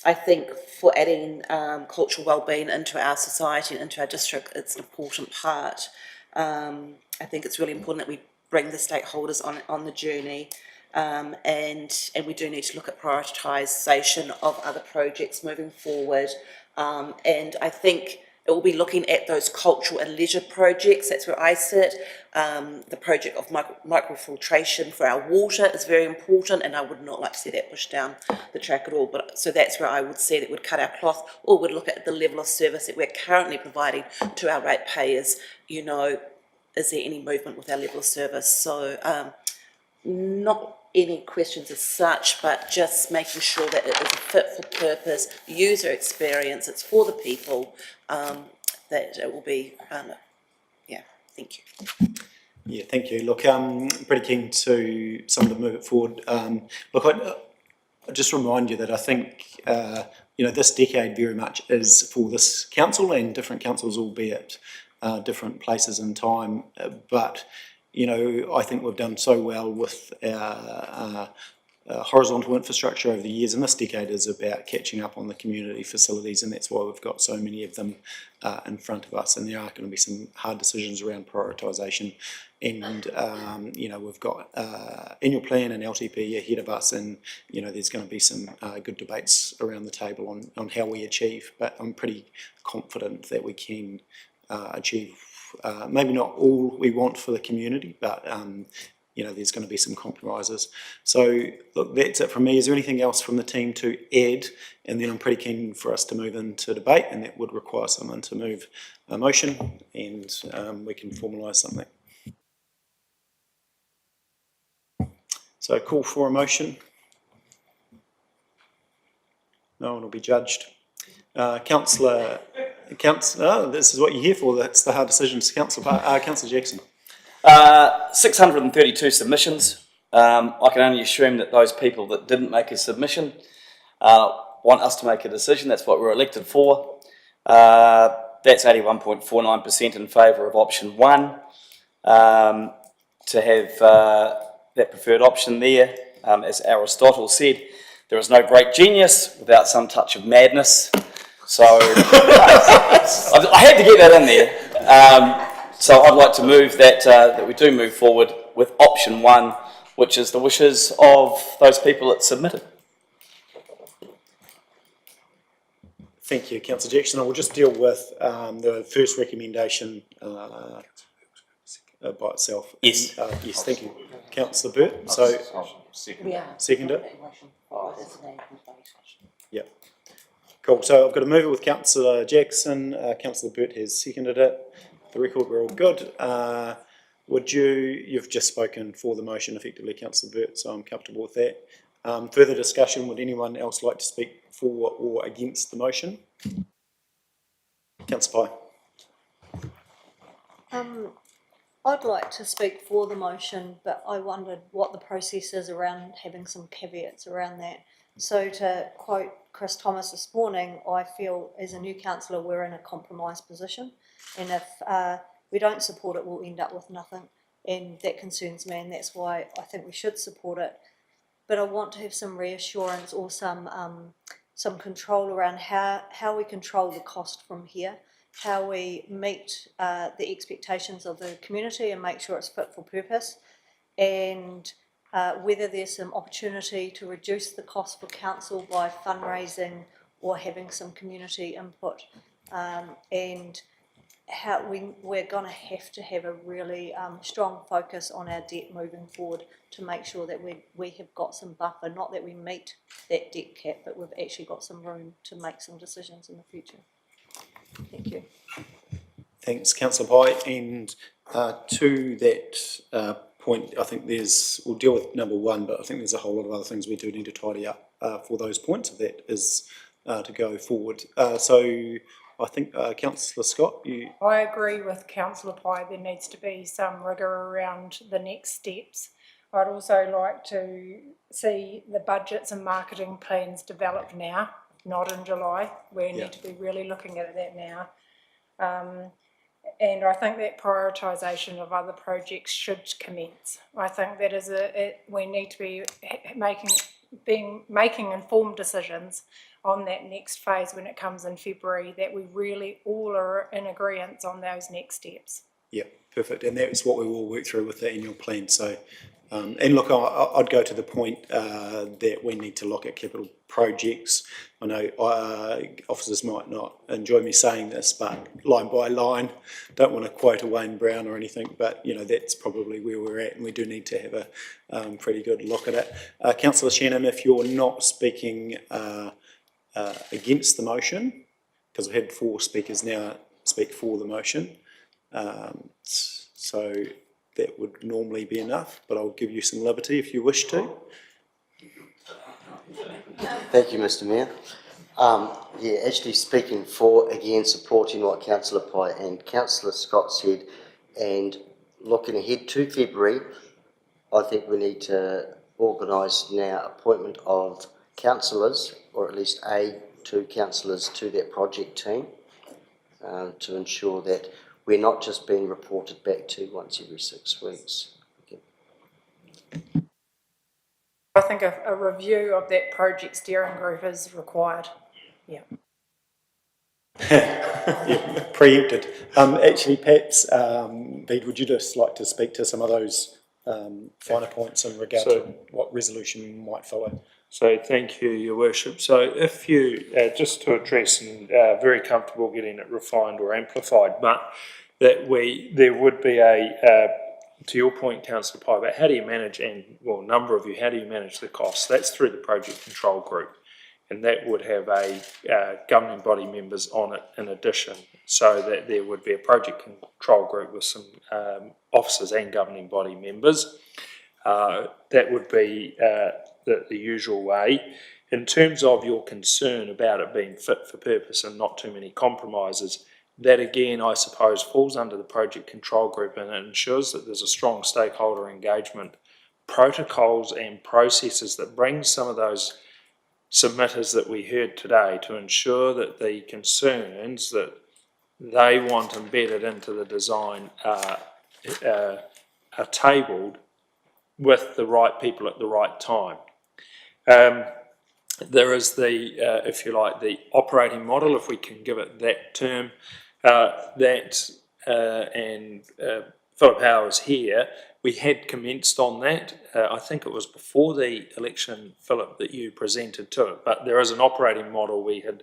S17: I think for adding cultural wellbeing into our society and into our district, it's an important part. I think it's really important that we bring the stakeholders on the journey, and we do need to look at prioritisation of other projects moving forward. And I think it will be looking at those cultural and leisure projects. That's where I sit. The project of microfiltration for our water is very important, and I would not like to see that pushed down the track at all. But so that's where I would see that would cut our cloth, or would look at the level of service that we're currently providing to our ratepayers. You know, is there any movement with our level of service? So not any questions as such, but just making sure that it is a fit for purpose user experience. It's for the people. That it will be. Yeah, thank you.
S1: Yeah, thank you. Look, I'm pretty keen to some of move it forward. Look, I just remind you that I think this decade very much is for this council and different councils, albeit different places in time. But I think we've done so well with our horizontal infrastructure over the years, and this decade is about catching up on the community facilities, and that's why we've got so many of them in front of us, and there are going to be some hard decisions around prioritisation, and we've got annual plan and LTP ahead of us, and there's going to be some good debates around the table on how we achieve, but I'm pretty confident that we can achieve maybe not all we want for the community, but there's going to be some compromises. So look, that's it from me. Is there anything else from the team to add? And then I'm pretty keen for us to move into debate, and that would require someone to move a motion, and we can formalise something. So call for a motion. No one will be judged. Councillor, this is what you're here for. That's the hard decisions. Councillor Jackson.
S9: 632 submissions. I can only assume that those people that didn't make a submission want us to make a decision. That's what we're elected for. That's 81.49% in favour of option 1. To have that preferred option there, as Aristotle said, there is no great genius without some touch of madness. So I had to get that in there. So I'd like to move that we do move forward with option 1, which is the wishes of those people that submitted.
S1: Thank you, Councillor Jackson. I will just deal with the first recommendation by itself.
S9: Yes.
S1: Yes, thank you. Councillor Burt. So second it. Yeah. Cool. So I've got to move it with Councillor Jackson. Councillor Burt has seconded it. The record, we're all good. You've just spoken for the motion effectively, Councillor Burt, so I'm comfortable with that. Further discussion, would anyone else like to speak for or against the motion? Councillor Pye.
S10: I'd like to speak for the motion, but I wondered what the process is around having some caveats around that. So to quote Chris Thomas this morning, I feel as a new councillor we're in a compromised position, and if we don't support it, we'll end up with nothing, and that concerns me, and that's why I think we should support it. But I want to have some reassurance or some control around how we control the cost from here, how we meet the expectations of the community and make sure it's fit for purpose, and whether there's some opportunity to reduce the cost for council by fundraising or having some community input, and how we're going to have a really strong focus on our debt moving forward to make sure that we have got some buffer, not that we meet that debt cap, but we've actually got some room to make some decisions in the future. Thank you.
S1: Thanks, Councillor Pye. And to that point, I think we'll deal with number 1, but I think there's a whole lot of other things we do need to tidy up for those points, if that is to go forward. So I think Councillor Scott,
S8: I agree with Councillor Pye. There needs to be some rigour around the next steps. I'd also like to see the budgets and marketing plans developed now, not in July. We need to be really looking at that now. And I think that prioritisation of other projects should commence. I think that is we need to be making informed decisions on that next phase when it comes in February, that we really all are in agreement on those next steps.
S1: Yeah, perfect. And that's what we will work through with the annual plan. So, and look, I'd go to the point that we need to look at capital projects. I know officers might not enjoy me saying this, but line by line, don't want to quote a Wayne Brown or anything, but you know, that's probably where we're at, and we do need to have a pretty good look at it. Councillor Shannon, if you're not speaking against the motion, because I've had 4 speakers now speak for the motion, so that would normally be enough, but I'll give you some liberty if you wish to.
S14: Thank you, Mr. Mayor. Yeah, actually speaking for, again, supporting what Councillor Pye and Councillor Scott said, and looking ahead to February, I think we need to organise now appointment of councillors, or at least 2 councillors to that project team, to ensure that we're not just being reported back to once every 6 weeks.
S8: I think a review of that project steering group is required. Yeah.
S1: Yeah, preempted. Actually, perhaps, Bede, would you just like to speak to some of those finer points in regard to what resolution might follow?
S15: So thank you, Your Worship. So if you, just to address, and very comfortable getting it refined or amplified, but that there would be to your point, Councillor Pye, about how do you manage, and well, a number of you, how do you manage the costs? That's through the project control group, and that would have a governing body members on it in addition, so that there would be a project control group with some officers and governing body members. That would be the usual way. In terms of your concern about it being fit for purpose and not too many compromises, that again, I suppose, falls under the project control group, and it ensures that there's a strong stakeholder engagement, protocols and processes that bring some of those submitters that we heard today to ensure that the concerns that they want embedded into the design are tabled with the right people at the right time. There is the, if you like, the operating model, if we can give it that term, and Philip Howe is here. We had commenced on that. I think it was before the election, Philip, that you presented to it, but there is an operating model we had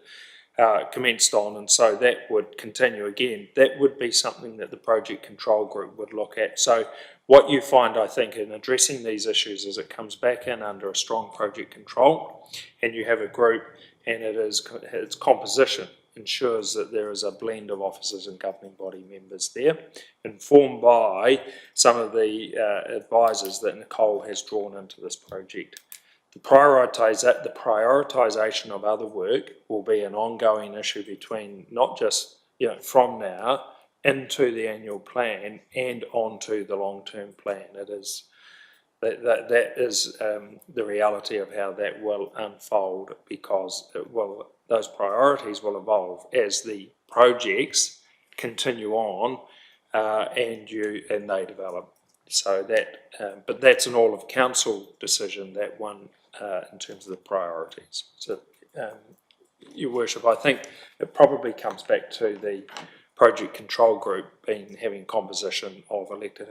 S15: commenced on, and so that would continue again. That would be something that the project control group would look at. So what you find, I think, in addressing these issues is it comes back in under a strong project control, and you have a group, and its composition ensures that there is a blend of officers and governing body members there, informed by some of the advisors that Nicole has drawn into this project. The prioritisation of other work will be an ongoing issue between not just from now into the annual plan and onto the long-term plan. It is that is the reality of how that will unfold, because those priorities will evolve as the projects continue on and they develop. So that, but that's an all of council decision, that one, in terms of the priorities. So, Your Worship, I think it probably comes back to the project control group having composition of elected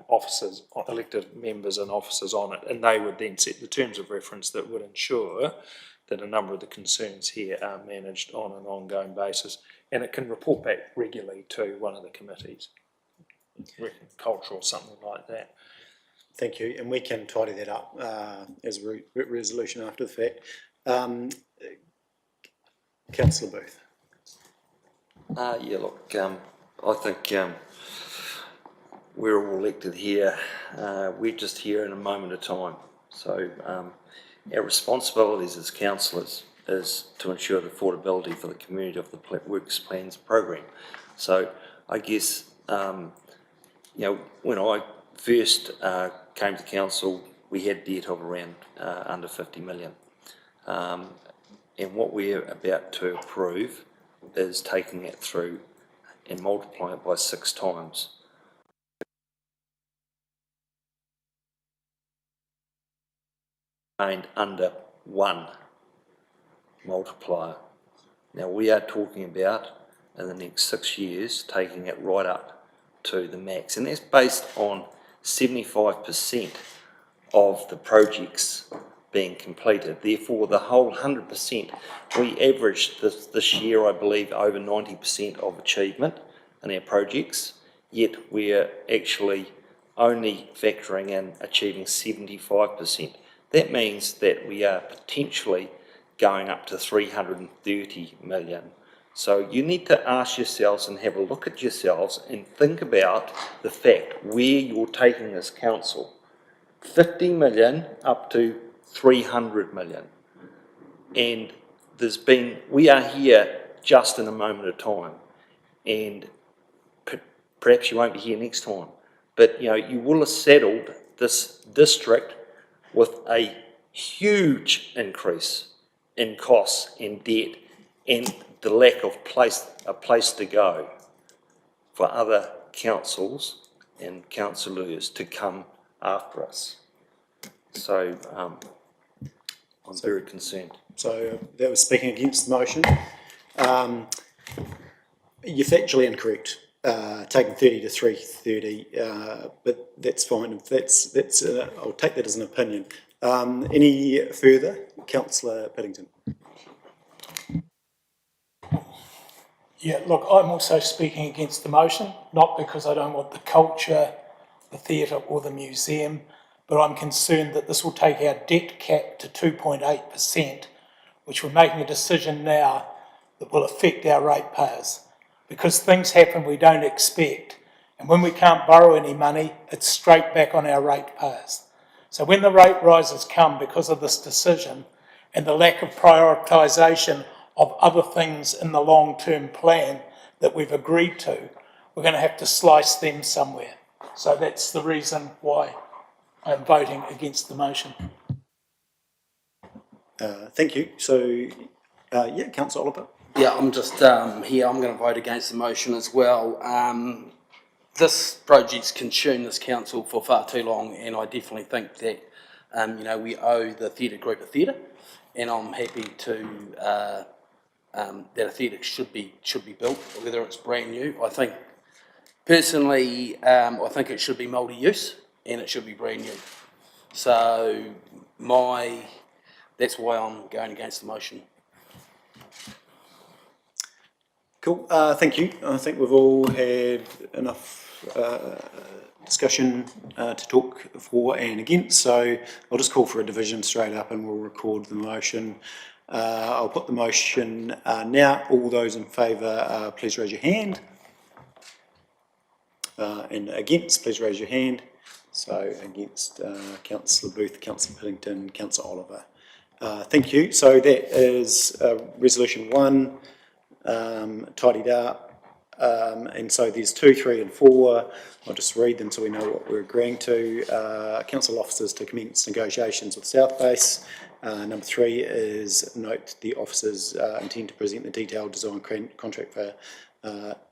S15: officers, elected members and officers on it, and they would then set the terms of reference that would ensure that a number of the concerns here are managed on an ongoing basis, and it can report back regularly to one of the committees, culture or something like that.
S1: Thank you, and we can tidy that up as a resolution after the fact. Councillor Booth.
S12: Yeah, look, I think we're all elected here. We're just here in a moment of time. So our responsibilities as councillors is to ensure the affordability for the community of the Works Plans program. So I guess, when I first came to council, we had debt of around under 50 million. And what we're about to approve is taking that through and multiplying it by 6 times. And under 1 multiplier. Now we are talking about in the next 6 years taking it right up to the max, and that's based on 75% of the projects being completed. Therefore, the whole 100%, we averaged this year, I believe, over 90% of achievement in our projects, yet we're actually only factoring in achieving 75%. That means that we are potentially going up to 330 million. So you need to ask yourselves and have a look at yourselves and think about the fact where you're taking this council. 50 million up to 300 million. And we are here just in a moment of time. And perhaps you won't be here next time. But you will have settled this district with a huge increase in costs and debt and the lack of a place to go for other councils and councillors to come after us. So I'm very concerned.
S1: So that was speaking against the motion. You're factually incorrect. Taking 30 to 330, but that's fine. That's I'll take that as an opinion. Any further, Councillor Piddington?
S4: Yeah, look, I'm also speaking against the motion, not because I don't want the culture, the theatre or the museum, but I'm concerned that this will take our debt cap to 2.8%, which we're making a decision now that will affect our ratepayers. Because things happen we don't expect, and when we can't borrow any money, it's straight back on our ratepayers. So when the rate rises come because of this decision and the lack of prioritisation of other things in the long-term plan that we've agreed to, we're going to have to slice them somewhere. So that's the reason why I'm voting against the motion.
S1: Thank you. So, Councillor Oliver.
S11: Yeah, I'm just here. I'm going to vote against the motion as well. This project's consumed this council for far too long, and I definitely think that we owe the theatre group a theatre, and I'm happy to that a theatre should be built, whether it's brand new. I think personally, I think it should be multi-use and it should be brand new. So that's why I'm going against the motion.
S1: Cool. Thank you. I think we've all had enough discussion to talk for and against, so I'll just call for a division straight up and we'll record the motion. I'll put the motion now. All those in favour, please raise your hand. And against, please raise your hand. So against Councillor Booth, Councillor Piddington, Councillor Oliver. Thank you. So that is Resolution 1 tidied up. And so there's 2, 3 and 4. I'll just read them so we know what we're agreeing to. Council officers to commence negotiations with South Base. Number 3 is note the officers intend to present the detailed design contract for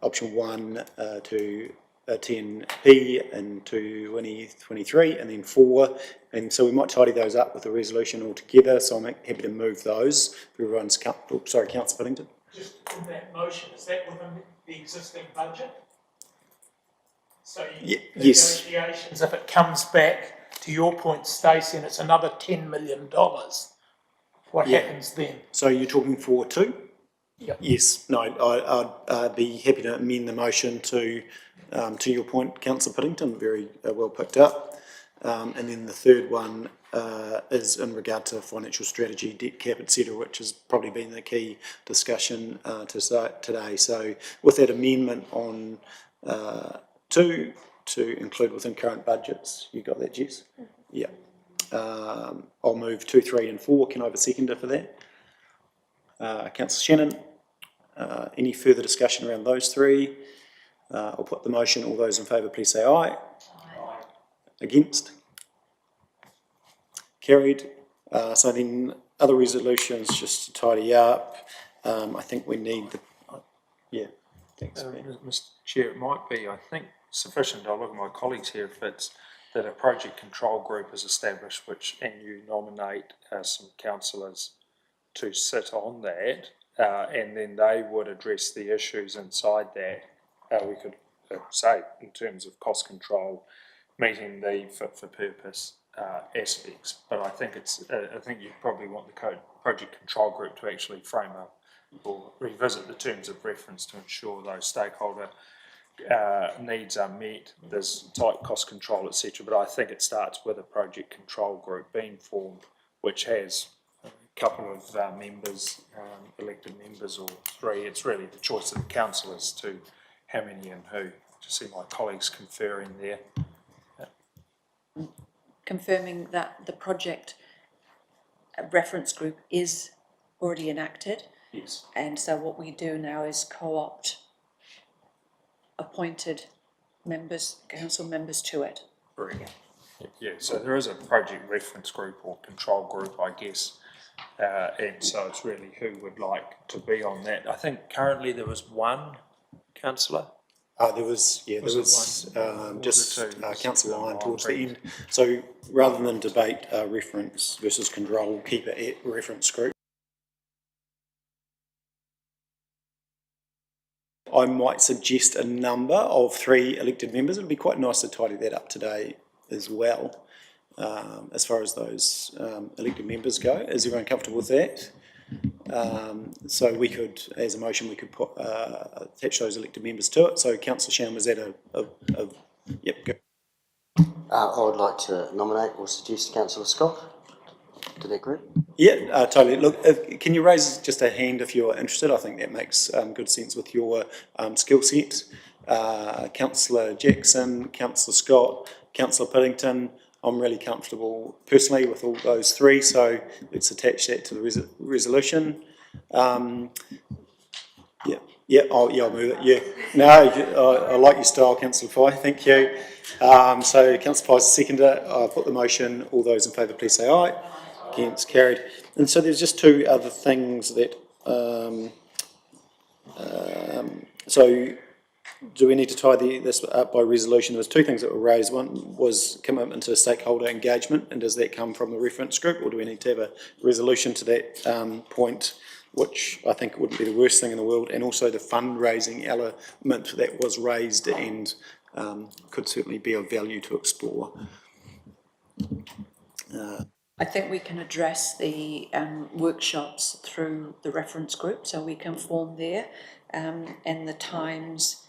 S1: option 1 to 10P in 2023, and then 4. And so we might tidy those up with the resolution altogether. So I'm happy to move those. If everyone's comfortable. Sorry, Councillor Piddington.
S4: Just in that motion, is that within the existing budget? So
S1: yes.
S4: Negotiations, if it comes back, to your point, Stacey, and it's another $10 million, what happens then?
S1: So you're talking for 2?
S4: Yep.
S1: Yes. No, I'd be happy to amend the motion to your point, Councillor Piddington, very well picked up. And then the third one is in regard to financial strategy, debt cap, etc., which has probably been the key discussion today. So with that amendment on 2 to include within current budgets, you got that, Jess? Yeah. I'll move 2, 3 and 4. Can I have a seconder for that? Councillor Shannon, any further discussion around those 3? I'll put the motion. All those in favour, please say aye. Aye. Against? Carried. So then other resolutions, just to tidy up, I think we need the, yeah, thanks, Ben.
S15: Mr Chair, it might be, I think, sufficient, I'll look at my colleagues here, if it's that a project control group is established and you nominate some councillors to sit on that, and then they would address the issues inside that. We could say, in terms of cost control, meeting the fit for purpose aspects. But I think I think you probably want the project control group to actually frame up or revisit the terms of reference to ensure those stakeholder needs are met, there's tight cost control, etc. But I think it starts with a project control group being formed, which has a couple of members, elected members, or 3. It's really the choice of the councillors to how many and who. To see my colleagues conferring there.
S5: Confirming that the project reference group is already enacted.
S15: Yes.
S5: And so what we do now is co-opt appointed members, council members to it.
S15: Brilliant. Yeah, so there is a project reference group or control group, I guess, and so it's really who would like to be on that. I think currently there was one councillor.
S1: There was just Councillor Lyon towards the end. So rather than debate reference versus control, we'll keep it at reference group. I might suggest a number of 3 elected members. It'd be quite nice to tidy that up today as well, as far as those elected members go. Is everyone comfortable with that? So we could, as a motion, we could put, attach those elected members to it. So Councillor Shannon, was that yep, go.
S14: I would like to nominate or suggest Councillor Scott to that group.
S1: Yeah, totally. Look, can you raise just a hand if you're interested? I think that makes good sense with your skill set. Councillor Jackson, Councillor Scott, Councillor Piddington. I'm really comfortable personally with all those 3, so let's attach that to the resolution. I'll move it. Yeah, no, I like your style, Councillor Fye. Thank you. So Councillor Fye's the seconder. I'll put the motion. All those in favour, please say aye. Against, carried. And so there's just 2 other things that. So do we need to tie this up by resolution? There was 2 things that were raised. One was commitment to stakeholder engagement, and does that come from the reference group, or do we need to have a resolution to that point, which I think wouldn't be the worst thing in the world, and also the fundraising element that was raised and could certainly be of value to explore.
S5: I think we can address the workshops through the reference group, so we can form there, and the times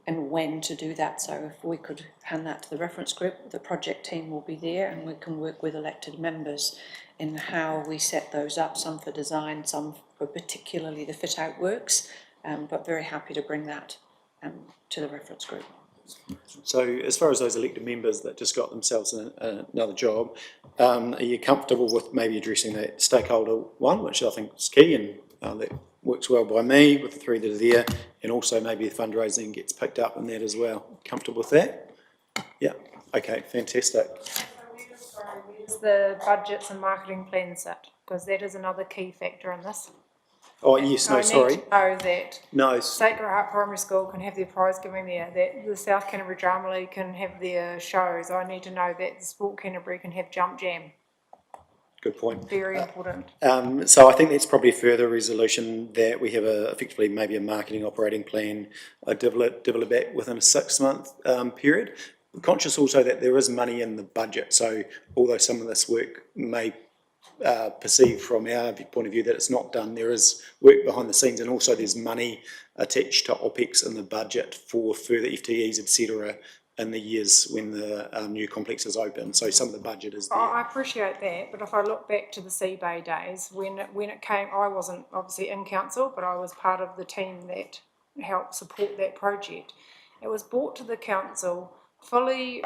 S5: and when to do that. So if we could hand that to the reference group, the project team will be there, and we can work with elected members in how we set those up, some for design, some for particularly the fit out works, but very happy to bring that to the reference group.
S1: So as far as those elected members that just got themselves another job, are you comfortable with maybe addressing that stakeholder one, which I think is key, and that works well by me with the 3 that are there, and also maybe the fundraising gets picked up in that as well. Comfortable with that? Yeah, okay, fantastic.
S8: Where's the budgets and marketing plans sit? Because that is another key factor in this.
S1: Oh, yes, no, sorry.
S8: I need to know that
S1: No.
S8: Sacred Heart Primary School can have their prize giving there, that the South Canterbury Drama League can have their shows. I need to know that the Sport Canterbury can have Jump Jam.
S1: Good point.
S8: Very important.
S1: So I think that's probably a further resolution that we have effectively maybe a marketing operating plan, develop back within a 6-month period. I'm conscious also that there is money in the budget, so although some of this work may perceive from our point of view that it's not done, there is work behind the scenes, and also there's money attached to OPEX in the budget for further FTEs, etc., in the years when the new complex is open. So some of the budget is there.
S8: I appreciate that, but if I look back to the Sea Bay days, when it came, I wasn't obviously in council, but I was part of the team that helped support that project. It was brought to the council fully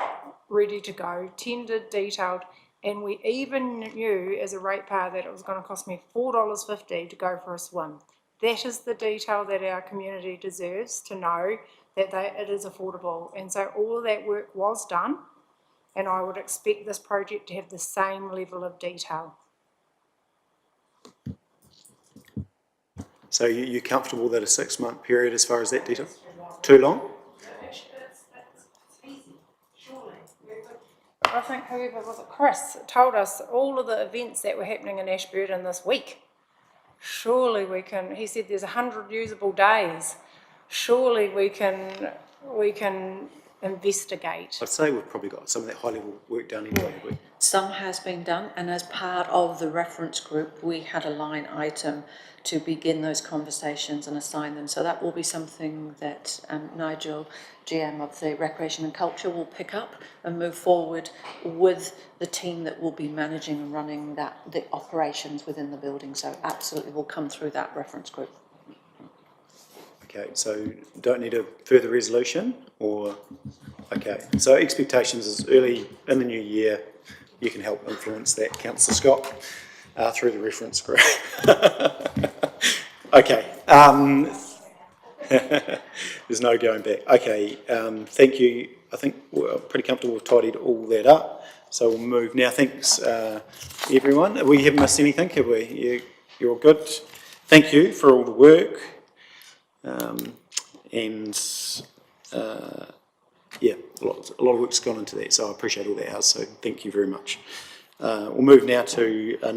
S8: ready to go, tendered, detailed, and we even knew as a ratepayer that it was going to cost me $4.50 to go for a swim. That is the detail that our community deserves to know, that it is affordable. And so all of that work was done, and I would expect this project to have the same level of detail.
S1: So you're comfortable that a 6-month period as far as that detail? Too long?
S8: I think whoever was it, Chris, told us all of the events that were happening in Ashburton this week. Surely we can, he said there's 100 usable days. Surely we can investigate.
S1: I'd say we've probably got some of that high-level work done anyway, have we?
S5: Some has been done, and as part of the reference group, we had a line item to begin those conversations and assign them. So that will be something that Nigel, GM of the Recreation and Culture, will pick up and move forward with the team that will be managing and running the operations within the building. So absolutely will come through that reference group.
S1: Okay, so don't need a further resolution, or, okay, so expectations is early in the new year, you can help influence that, Councillor Scott, through the reference group. Okay, there's no going back. Okay, thank you. I think we're pretty comfortable, we've tidied all that up, so we'll move now. Thanks, everyone. We haven't missed anything, have we? You're all good. Thank you for all the work. Yeah, a lot of work's gone into that, so I appreciate all that, so thank you very much. We'll move now to 9.